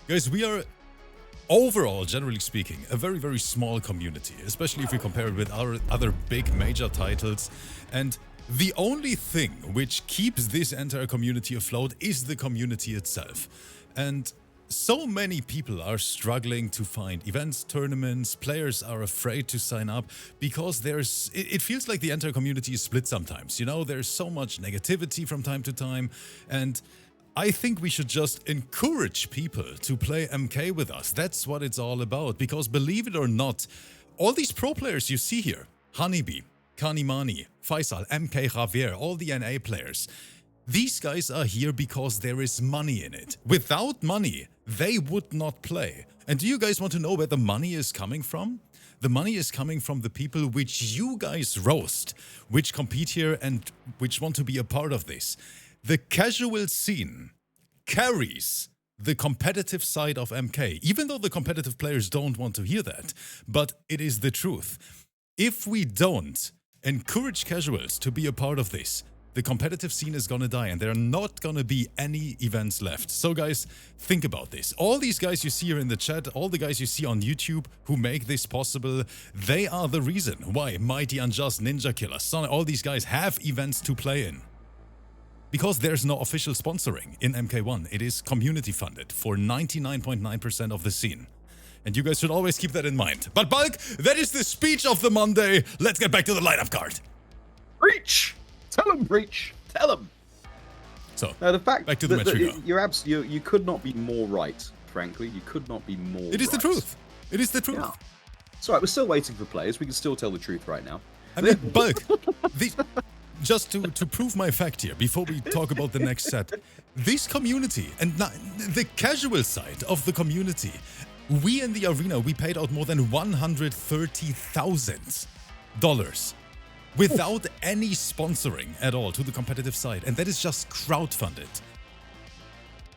Guys, we are, overall, generally speaking, a very, very small community, especially if we compare it with our other big major titles. And the only thing which keeps this entire community afloat is the community itself. And so many people are struggling to find events, tournaments, players are afraid to sign up because it feels like the entire community is split sometimes, you know, there's so much negativity from time to time, and I think we should just encourage people to play MK with us. That's what it's all about, because believe it or not, all these pro players you see here, Honeybee, Kanimani, Faisal, MK Javier, all the NA players, these guys are here because there is money in it. Without money, they would not play. And do you guys want to know where the money is coming from? The money is coming from the people which you guys roast, which compete here and which want to be a part of this. The casual scene carries the competitive side of MK, even though the competitive players don't want to hear that. But it is the truth. If we don't encourage casuals to be a part of this, the competitive scene is gonna die and there are not gonna be any events left. So guys, think about this. All these guys you see here in the chat, all the guys you see on YouTube who make this possible, they are the reason why Mighty Unjust, Ninja Killer, Son, all these guys have events to play in. Because there's no official sponsoring in MK1. It is community funded for 99.9% of the scene. And you guys should always keep that in mind. But Bulk, that is the speech of the Monday. Let's get back to the lineup card. Breach! Tell him, Breach! Tell him! So, the fact back to the match we go. you could not be more right, frankly. You could not be more It is right. the truth. It is the truth. Yeah. It's alright, we're still waiting for players. We can still tell the truth right now. I mean, Bulk, just to prove my fact here, before we talk about the next set, this community, and the casual side of the community, we in the arena, we paid out more than $130,000 without any sponsoring at all to the competitive side. And that is just crowdfunded.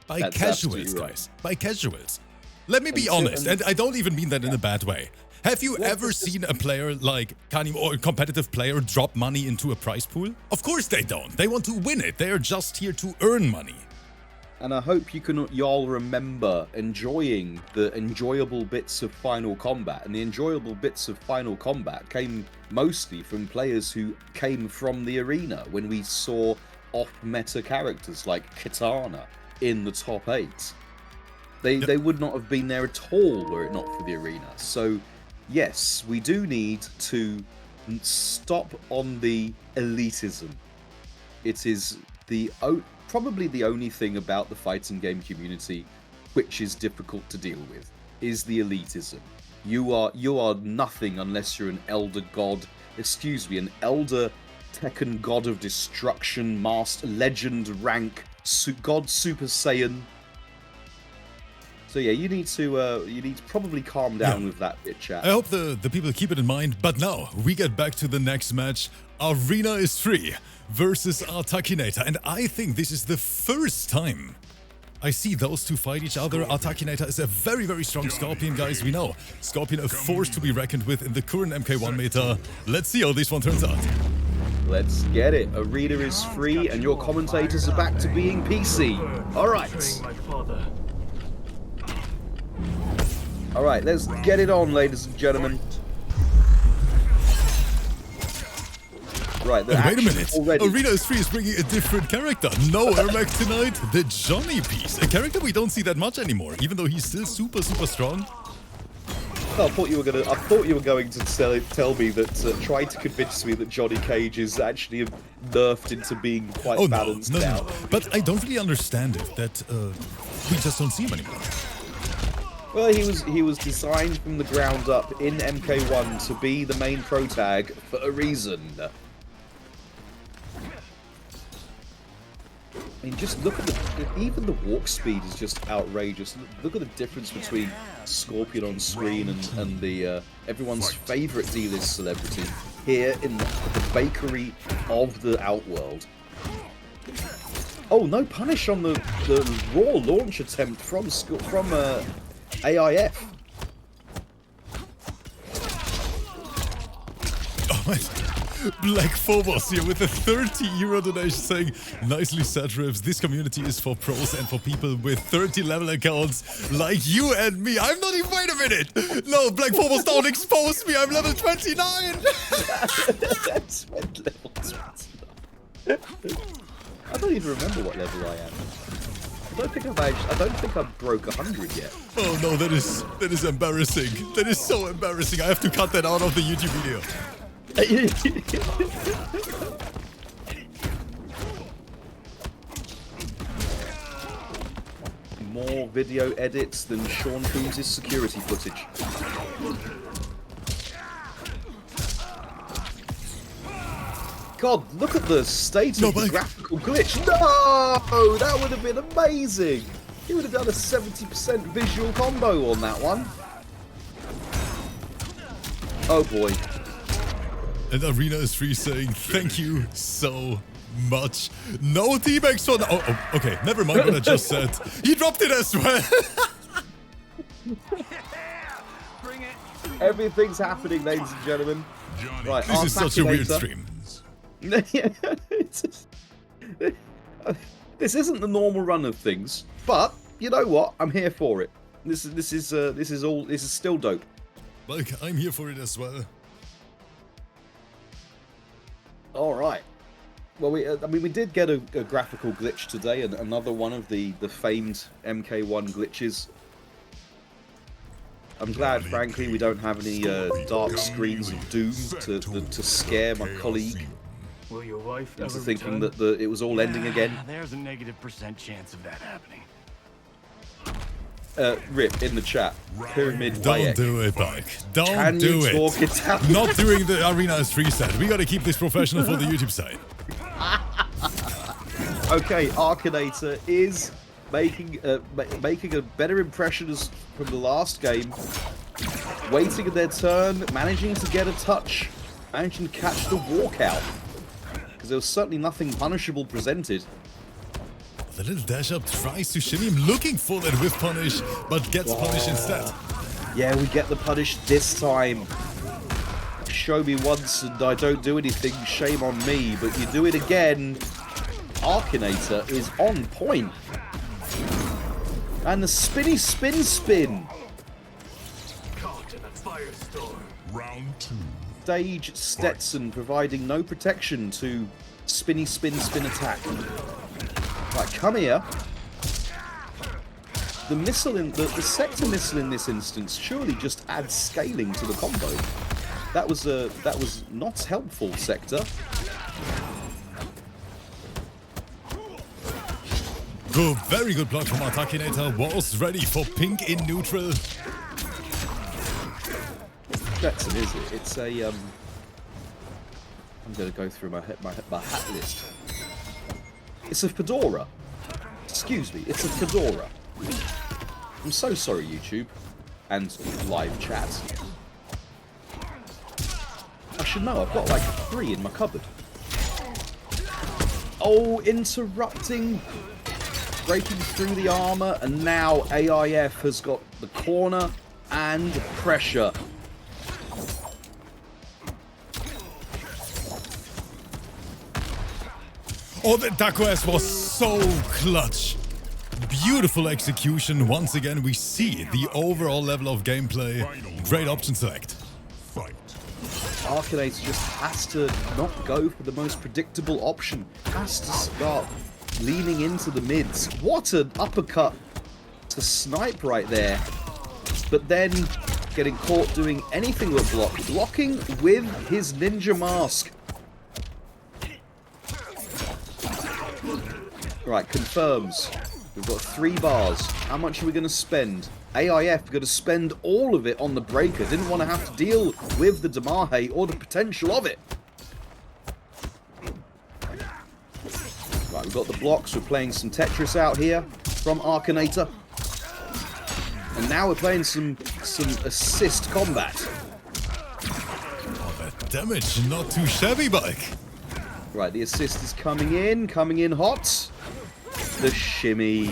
By That's casuals, right. guys. By casuals. Let me be honest, and I don't even mean that in a bad way. Have you ever seen a player like Kanim or a competitive player drop money into a prize pool? Of course they don't. They want to win it. They are just here to earn money. And I hope y'all remember enjoying the enjoyable bits of Final Combat. And the enjoyable bits of Final Combat came mostly from players who came from the arena when we saw off-meta characters like Kitana in the top 8. They would not have been there at all were it not for the arena. So yes, we do need to stop on the elitism. It is probably the only thing about the fighting game community which is difficult to deal with, is the elitism. You are nothing unless you're an elder god, an elder Tekken god of destruction, master, legend rank, god Super Saiyan. So yeah, you need to probably calm down with that bit, chat. I hope the people keep it in mind. But now we get back to the next match. Arena is free versus ARTAKINATOR, and I think this is the first time I see those two fight each other. ARTAKINATOR is a very, very strong Scorpion, guys. We know Scorpion a force to be reckoned with in the current MK1 meta. Let's see how this one turns out. Let's get it. Arena is free, and your commentators are back to being PC. All right. All right, let's get it on, ladies and gentlemen. Right, wait a minute. Already. Arena is free is bringing a different character. No ERMAC tonight. The Johnny piece. A character we don't see that much anymore, even though he's still super, super strong. I thought you were going to tell me that try to convince me that Johnny Cage is actually nerfed into being quite balanced now. No. But I don't really understand it. That we just don't see him anymore. Well, he was designed from the ground up in MK1 to be the main pro tag for a reason. I mean, just look at even the walk speed is just outrageous. Look at the difference between Scorpion on screen and the everyone's favourite D-list celebrity here in the bakery of the Outworld. Oh, no punish on the raw launch attempt from AIF. Oh my. Black Phobos here with a 30 euro donation saying, nicely said, Rips. This community is for pros and for people with 30 level accounts like you and me. I'm not even, wait a minute. No, Black Phobos, don't expose me. I'm level 29. That's level 29. I don't even remember what level I am. I don't think I've broke 100 yet. Oh no, that is embarrassing. That is so embarrassing. I have to cut that out of the YouTube video. More video edits than Sean Coombs' security footage. God, look at the state of the graphical glitch. No! That would have been amazing! He would have done a 70% visual combo on that one. Oh boy. And Arena is free saying, thank you so much. No D-Max for... Oh, okay, never mind what I just said. He dropped it as well. Everything's happening, ladies and gentlemen. Right, this is such a weird stream. This isn't the normal run of things, but you know what? I'm here for it. This is still dope. Like, I'm here for it as well. All right. Well, we did get a graphical glitch today, and another one of the famed MK1 glitches. I'm glad, frankly, we don't have any dark screens of doom to scare my colleague into thinking that it was all ending again. There's a -% chance of that happening. Rip in the chat. Pyramid. Don't do it, Mike. Don't do it. Talk Italian? Not doing the Arena is free set. We gotta keep this professional for the YouTube side. Okay, Arkinator is making a better impression from the last game. Waiting their turn, managing to get a touch, managing to catch the walkout. Because there was certainly nothing punishable presented. The little dash up tries to shimmy him, looking for that whiff punish, but gets punished instead. Yeah, we get the punish this time. Show me once and I don't do anything, shame on me, but you do it again. Arkinator is on point. And the spinny spin. Round 2. Stage Stetson providing no protection to spinny spin attack. Right, come here. The missile the sector missile in this instance surely just adds scaling to the combo. That was not helpful, sector. Good, very good block from ARTAKINATOR. Was ready for pink in neutral. Stetson, is it? It's a I'm going to go through my hat list. It's a fedora. Excuse me, it's a fedora. I'm so sorry, YouTube. And live chat. I should know, I've got like 3 in my cupboard. Oh, interrupting. Breaking through the armor, and now AIF has got the corner and pressure. Oh, the TAKEDA was so clutch. Beautiful execution. Once again, we see the overall level of gameplay. Great option select. Fight. Arkinator just has to not go for the most predictable option. Has to start leaning into the mids. What an uppercut to snipe right there. But then getting caught doing anything but block. Blocking with his ninja mask. Right, confirms. We've got 3 bars. How much are we going to spend? AIF going to spend all of it on the breaker. Didn't want to have to deal with the Damahe or the potential of it. Right, we've got the blocks. We're playing some Tetris out here from Arkinator. And now we're playing some assist combat. Oh, that damage, not too shabby, Bike. Right, the assist is coming in hot. The shimmy.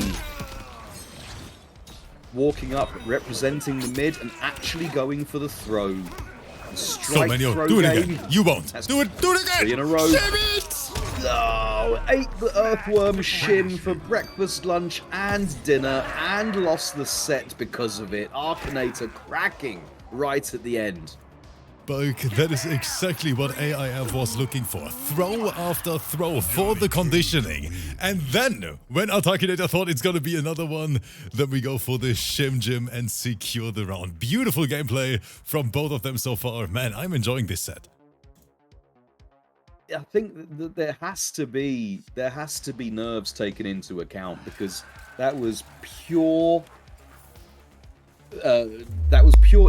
Walking up, representing the mid, and actually going for the throw. So many. Do it again. You won't. Do it again. 3 in a row. Shimmy! No! Ate the earthworm shim for breakfast, lunch, and dinner, and lost the set because of it. Arkinator cracking right at the end. Bike, that is exactly what AIF was looking for. Throw after throw for the conditioning. And then, when ARTAKINATOR thought it's gonna be another one, then we go for the Shim Jim and secure the round. Beautiful gameplay from both of them so far. Man, I'm enjoying this set. I think that there has to be nerves taken into account, because that was pure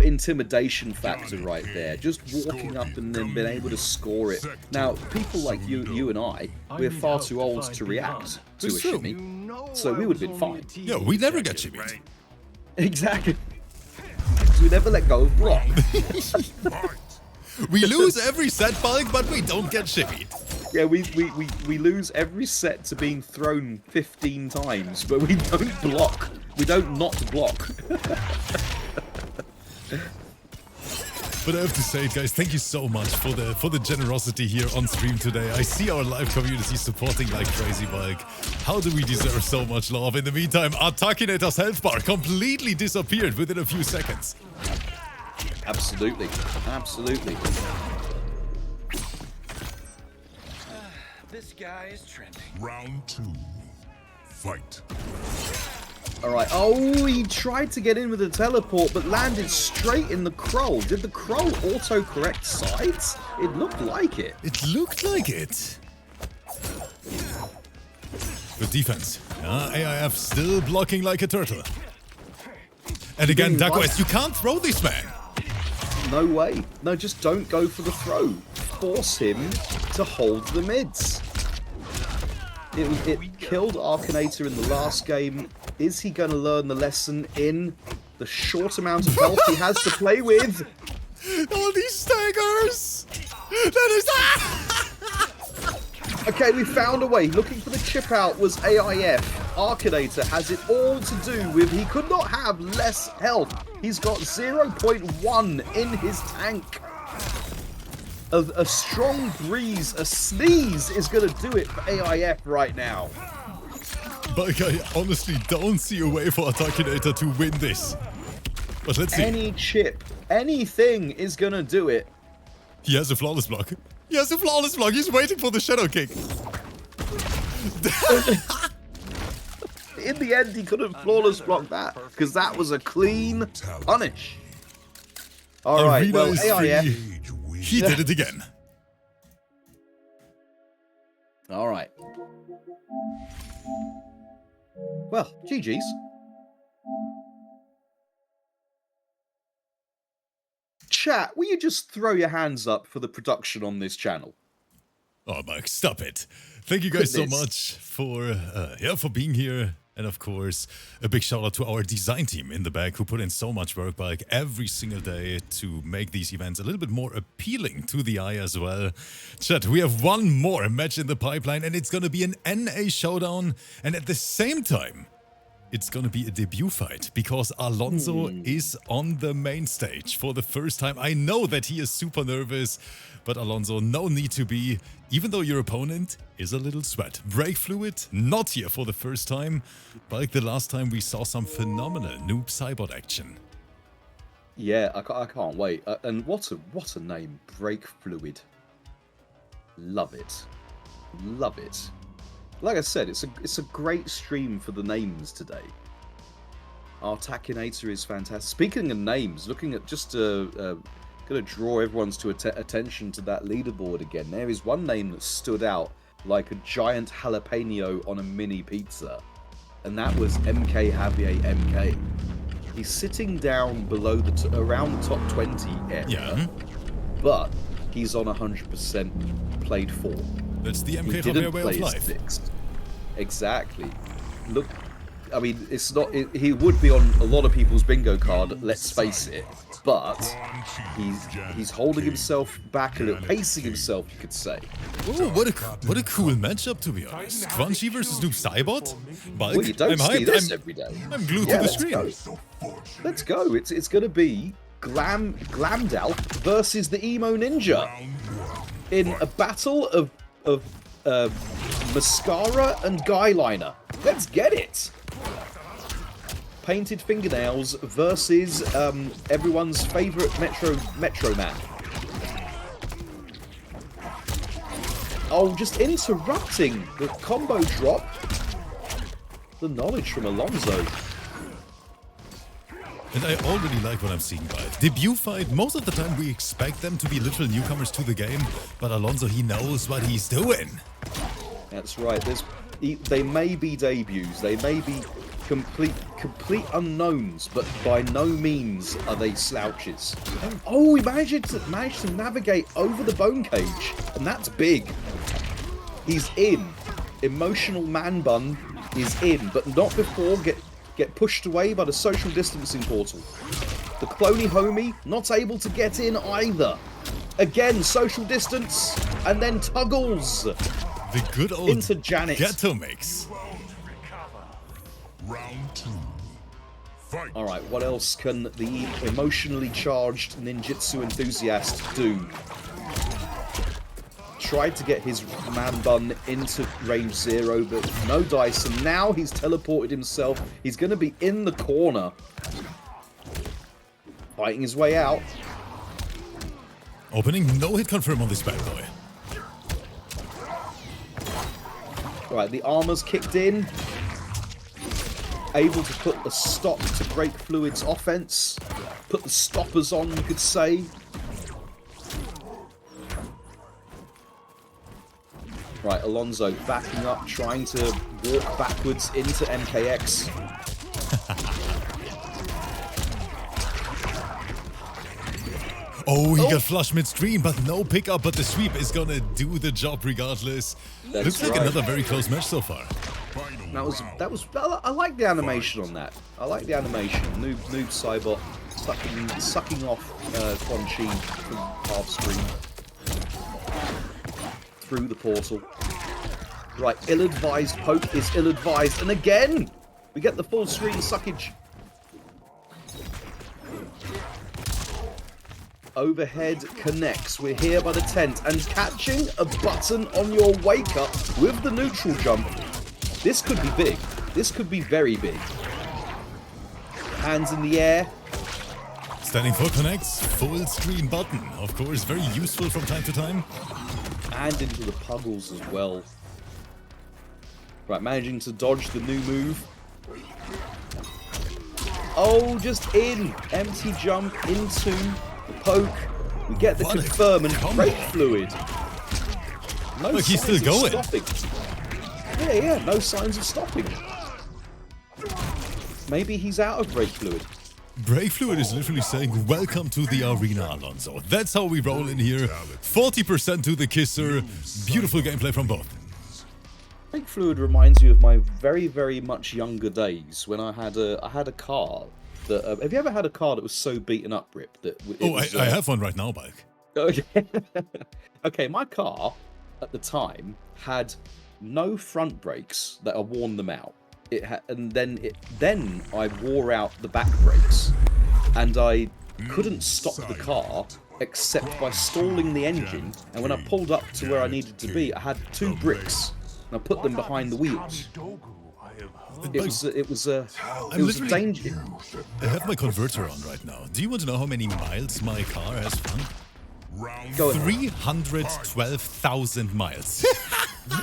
intimidation factor right there. Just walking up and then being able to score it. Now, people like you and I, we're far too old to react to a shimmy, so we would have been fine. Yeah, we never get shimmied. Exactly. We never let go of block. We lose every set, Bike, but we don't get shimmied. Yeah, we lose every set to being thrown 15 times, but we don't block. We don't not block. But I have to say, guys, thank you so much for the generosity here on stream today. I see our live community supporting like crazy, Bike. How do we deserve so much love? In the meantime, ARTAKINATOR's health bar completely disappeared within a few seconds. Absolutely. Absolutely. This guy is trending. Round 2. Fight. Alright. Oh, he tried to get in with a teleport, but landed straight in the Kroll. Did the Kroll auto-correct sides? It looked like it. It looked like it. Good defense. AIF still blocking like a turtle. And again, TAKEDA, you can't throw this man. No way. No, just don't go for the throw. Force him to hold the mids. It killed Arkinator in the last game. Is he going to learn the lesson in the short amount of health he has to play with? All these staggers! That is... Okay, we found a way. Looking for the chip out was AIF. Arkinator has it all to do with he could not have less health. He's got 0.1 in his tank. A strong breeze, a sneeze is going to do it for AIF right now. But I honestly don't see a way for ARTAKINATOR to win this. But let's see. Any chip, anything is going to do it. He has a flawless block. He has a flawless block. He's waiting for the shadow kick. In the end, he couldn't flawless block that, because that was a clean punish. All right, Arena well, is AIF... free. He did it again. All right. Well, GG's. Chat, will you just throw your hands up for the production on this channel? Oh, Mike, stop it. Thank you guys so much for being here. And of course, a big shout out to our design team in the back who put in so much work like every single day to make these events a little bit more appealing to the eye as well. Chat, we have one more match in the pipeline and it's going to be an NA showdown. And at the same time, it's going to be a debut fight because Alonso is on the main stage for the first time. I know that he is super nervous, but Alonso, no need to be, even though your opponent is a little sweat. BRAKEFLEWID, not here for the first time, but like the last time we saw some phenomenal noob cybot action. Yeah, I can't wait. And what a name, BRAKEFLEWID. Love it. Love it. Like I said, it's a great stream for the names today. ARTAKINATOR is fantastic. Speaking of names, looking at just gonna draw everyone's attention to that leaderboard again. There is one name that stood out like a giant jalapeno on a mini pizza, and that was MK Javier MK. He's sitting down below around the top 20 area, but he's on 100% played 4. That's the MK He didn't Javier way play of life. 6. Exactly. Look, I mean, it's not. He would be on a lot of people's bingo card. Let's face it. But he's holding himself back a little, pacing himself, you could say. Oh, what a cool matchup, to be honest. Quan versus Noob Cybot. Bulk, Well, you don't I'm see hyped. this every day. I'm glued Yeah, to the let's screen. go. Let's go. It's going to be Glammed Out versus the Emo Ninja in a battle of mascara and guy liner. Let's get it. Painted fingernails versus everyone's favorite Metro Man. Oh, just interrupting the combo drop. The knowledge from Alonso. And I already like what I'm seeing by it. Debut fight, most of the time we expect them to be literal newcomers to the game, but Alonso, he knows what he's doing. That's right. They may be debuts, they may be complete unknowns, but by no means are they slouches. Oh, he managed to navigate over the bone cage, and that's big. He's in. Emotional man bun is in, but not before get pushed away by the social distancing portal. The cloney homie not able to get in either. Again, social distance, and then Tuggles The good old into Janet. ghetto mix. Round 2. Fight. Alright, what else can the emotionally charged ninjutsu enthusiast do? Tried to get his man bun into range 0, but no dice, and now he's teleported himself. He's going to be in the corner. Fighting his way out. Opening, no hit confirm on this bad boy. Right, the armor's kicked in. Able to put a stop to BRAKEFLEWID's offense. Put the stoppers on, you could say. Right, Alonso backing up, trying to walk backwards into MKX. Oh, he got flush midstream, but no pickup, but the sweep is gonna do the job regardless. That's Looks like right. another very close match so far. That was. I like the animation on that. I like the animation. Noob Cybot sucking off Quan from half screen through the portal. Right, ill-advised poke is ill-advised, and again we get the full screen suckage. Overhead connects. We're here by the tent and catching a button on your wake up with the neutral jump. This could be big. This could be very big. Hands in the air. Standing for connects, full screen button. Of course, very useful from time to time. And into the puggles as well. Right, managing to dodge the new move. Oh, just in. Empty jump into the poke. We get the What a confirm and combo. BRAKEFLEWID. No Look, he's signs still of going. stopping. Yeah, no signs of stopping. Maybe he's out of BRAKEFLEWID. BRAKEFLEWID is literally saying, welcome to the arena, Alonso. That's how we roll in here. 40% to the kisser. Beautiful gameplay from both. Brake fluid reminds you of my very, very much younger days when I had a car that. Have you ever had a car that was so beaten up, Rip? That I have one right now, Bulk. Okay. Okay, my car at the time had no front brakes that I worn them out. It had, and then I wore out the back brakes, and I couldn't stop the car except by stalling the engine. And when I pulled up to where I needed to be, I had 2 bricks, and I put them behind the wheels. It was a danger. I have my converter on right now. Do you want to know how many miles my car has run? Go ahead. 312,000 miles.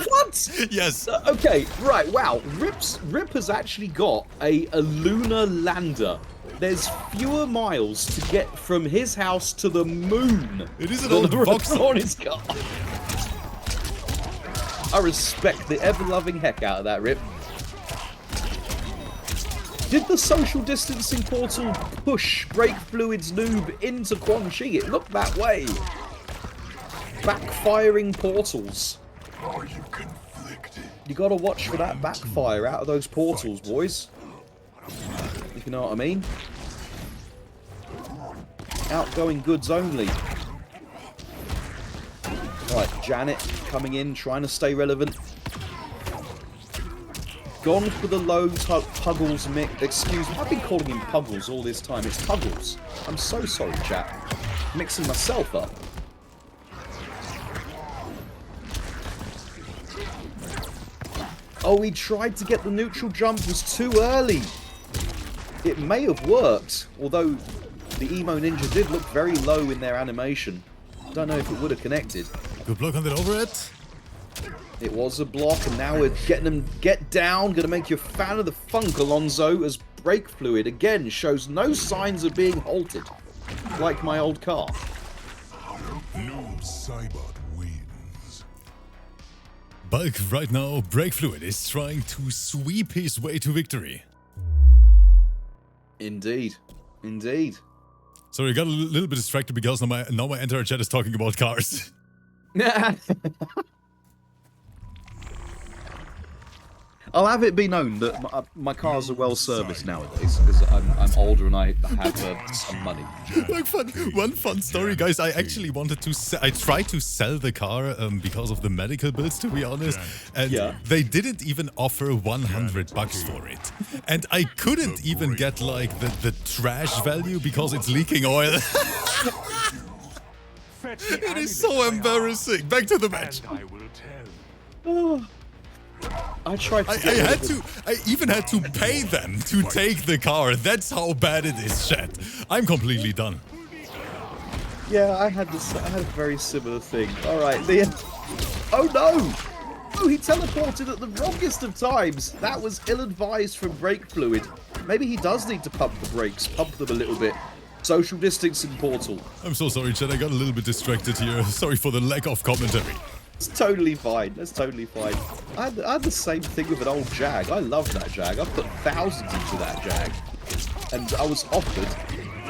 What? Yes. Okay, right, wow. Rip has actually got a lunar lander. There's fewer miles to get from his house to the moon. It is an old box on his car. I respect the ever-loving heck out of that, Rip. Did the social distancing portal push BRAKEFLEWID's noob into Quan Chi? It looked that way. Backfiring portals. Are you conflicted? You gotta watch for that backfire out of those portals, boys. If you know what I mean. Outgoing goods only. Right, Janet coming in, trying to stay relevant. Gone for the low Puggles mix. Excuse me, I've been calling him Puggles all this time. It's Puggles. I'm so sorry, chat. Mixing myself up. Oh, he tried to get the neutral jump. Was too early. It may have worked, although the Emo Ninja did look very low in their animation. Don't know if it would have connected. Good block on that overhead. It was a block, and now we're getting them get down. Gonna make you a fan of the funk, Alonso, as BRAKEFLEWID again shows no signs of being halted, like my old car. NOOB Cybot wins. Bulk, right now, BRAKEFLEWID is trying to sweep his way to victory. Indeed. Indeed. Sorry, I got a little bit distracted because now my entire chat is talking about cars. I'll have it be known that my cars are well serviced nowadays because I'm older and I have some money. Like one fun story, guys. I actually wanted to. I tried to sell the car because of the medical bills, to be honest, and they didn't even offer $100 for it, and I couldn't even get like the trash value because it's leaking oil. It is so embarrassing. Back to the match. I will tell. I tried to I even had to pay them to take the car. That's how bad it is, chat. I'm completely done. Yeah, I had a very similar thing. Alright, Liam. Oh no! Oh, he teleported at the wrongest of times. That was ill-advised from BRAKEFLEWID. Maybe he does need to pump the brakes, pump them a little bit. Social distancing portal. I'm so sorry, chat. I got a little bit distracted here. Sorry for the lack of commentary. It's totally fine. That's totally fine. I had the same thing with an old Jag. I love that Jag. I put thousands into that Jag, and I was offered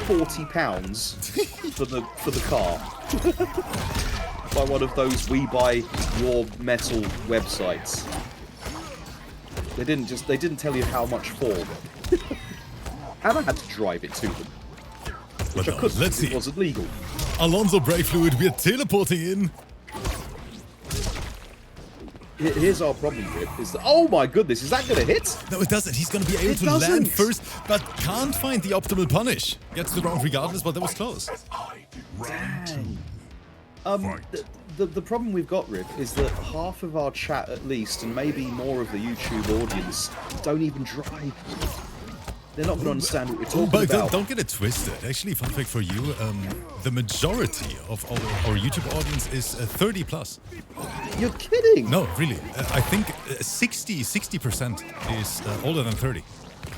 £40 for the car by one of those We Buy Your Metal websites. They didn't tell you how much for, and I had to drive it to them, which I couldn't. Let's see. It wasn't legal. Alonso BRAKEFLEWID, we're teleporting in. Here's our problem, Rip, is that, oh my goodness, is that going to hit? No, it doesn't. He's going to be able to land first, but can't find the optimal punish. Gets the round regardless, but that was close. Dang. The problem we've got, Rip, is that half of our chat, at least, and maybe more of the YouTube audience, don't even drive. They're not going to understand what we're talking about. Don't get it twisted. Actually, fun fact for you, the majority of our YouTube audience is 30 plus. You're kidding? No, really. I think 60% is older than 30,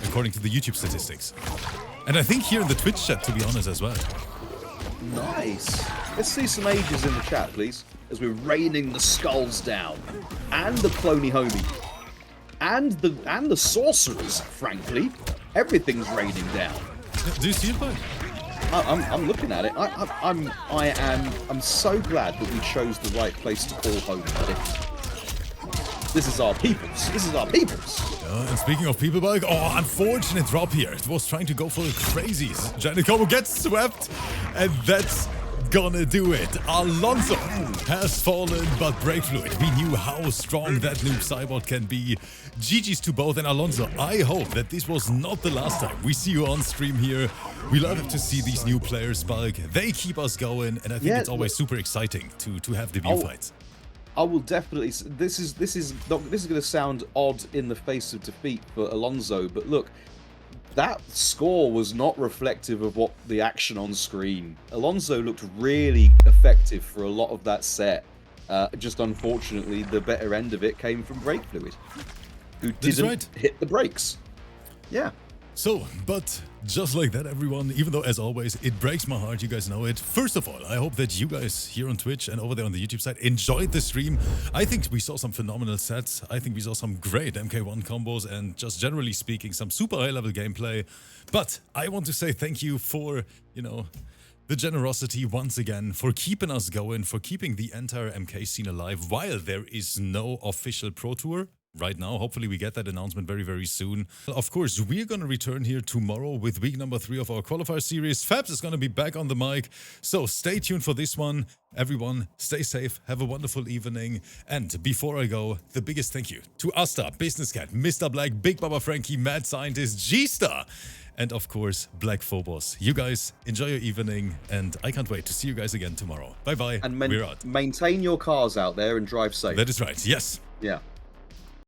according to the YouTube statistics. And I think here in the Twitch chat, to be honest, as well. Nice. Let's see some ages in the chat, please, as we're raining the skulls down. And the cloney homie. And the sorcerers, frankly. Everything's raining down. Do you see it, bud? I'm looking at it. I'm so glad that we chose the right place to call home, buddy. This is our peoples. This is our peoples. And speaking of people bug, oh, unfortunate drop here. It was trying to go for the crazies. Giant combo gets swept, and that's gonna do it. Alonso has fallen, but BRAKEFLEWID, we knew how strong that noob Cybot can be. GG's to both, and Alonso, I hope that this was not the last time we see you on stream here. We love to see these new players, Bulk. They keep us going, and I think it's always super exciting to have debut fights. I will definitely. This is going to sound odd in the face of defeat for Alonso, but look, that score was not reflective of what the action on screen. Alonso looked really effective for a lot of that set. Just unfortunately, the better end of it came from BRAKEFLEWID, who didn't hit the brakes. Yeah. So, but just like that, everyone, even though, as always, it breaks my heart, you guys know it. First of all, I hope that you guys here on Twitch and over there on the YouTube side enjoyed the stream. I think we saw some phenomenal sets. I think we saw some great MK1 combos and just generally speaking, some super high-level gameplay. But I want to say thank you for, you know, the generosity once again, for keeping us going, for keeping the entire MK scene alive while there is no official Pro Tour right now. Hopefully we get that announcement very, very soon. Of course, we're going to return here tomorrow with week number 3 of our qualifier series. Fabs is going to be back on the mic, so stay tuned for this one. Everyone, stay safe, have a wonderful evening. And before I go, the biggest thank you to Asta, Business Cat, Mr. Black, Big Baba Frankie, Mad Scientist, G-Star, and of course, Black Phobos. You guys, enjoy your evening, and I can't wait to see you guys again tomorrow. Bye-bye, And we're out. maintain your cars out there and drive safe. That is right, yes. Yeah.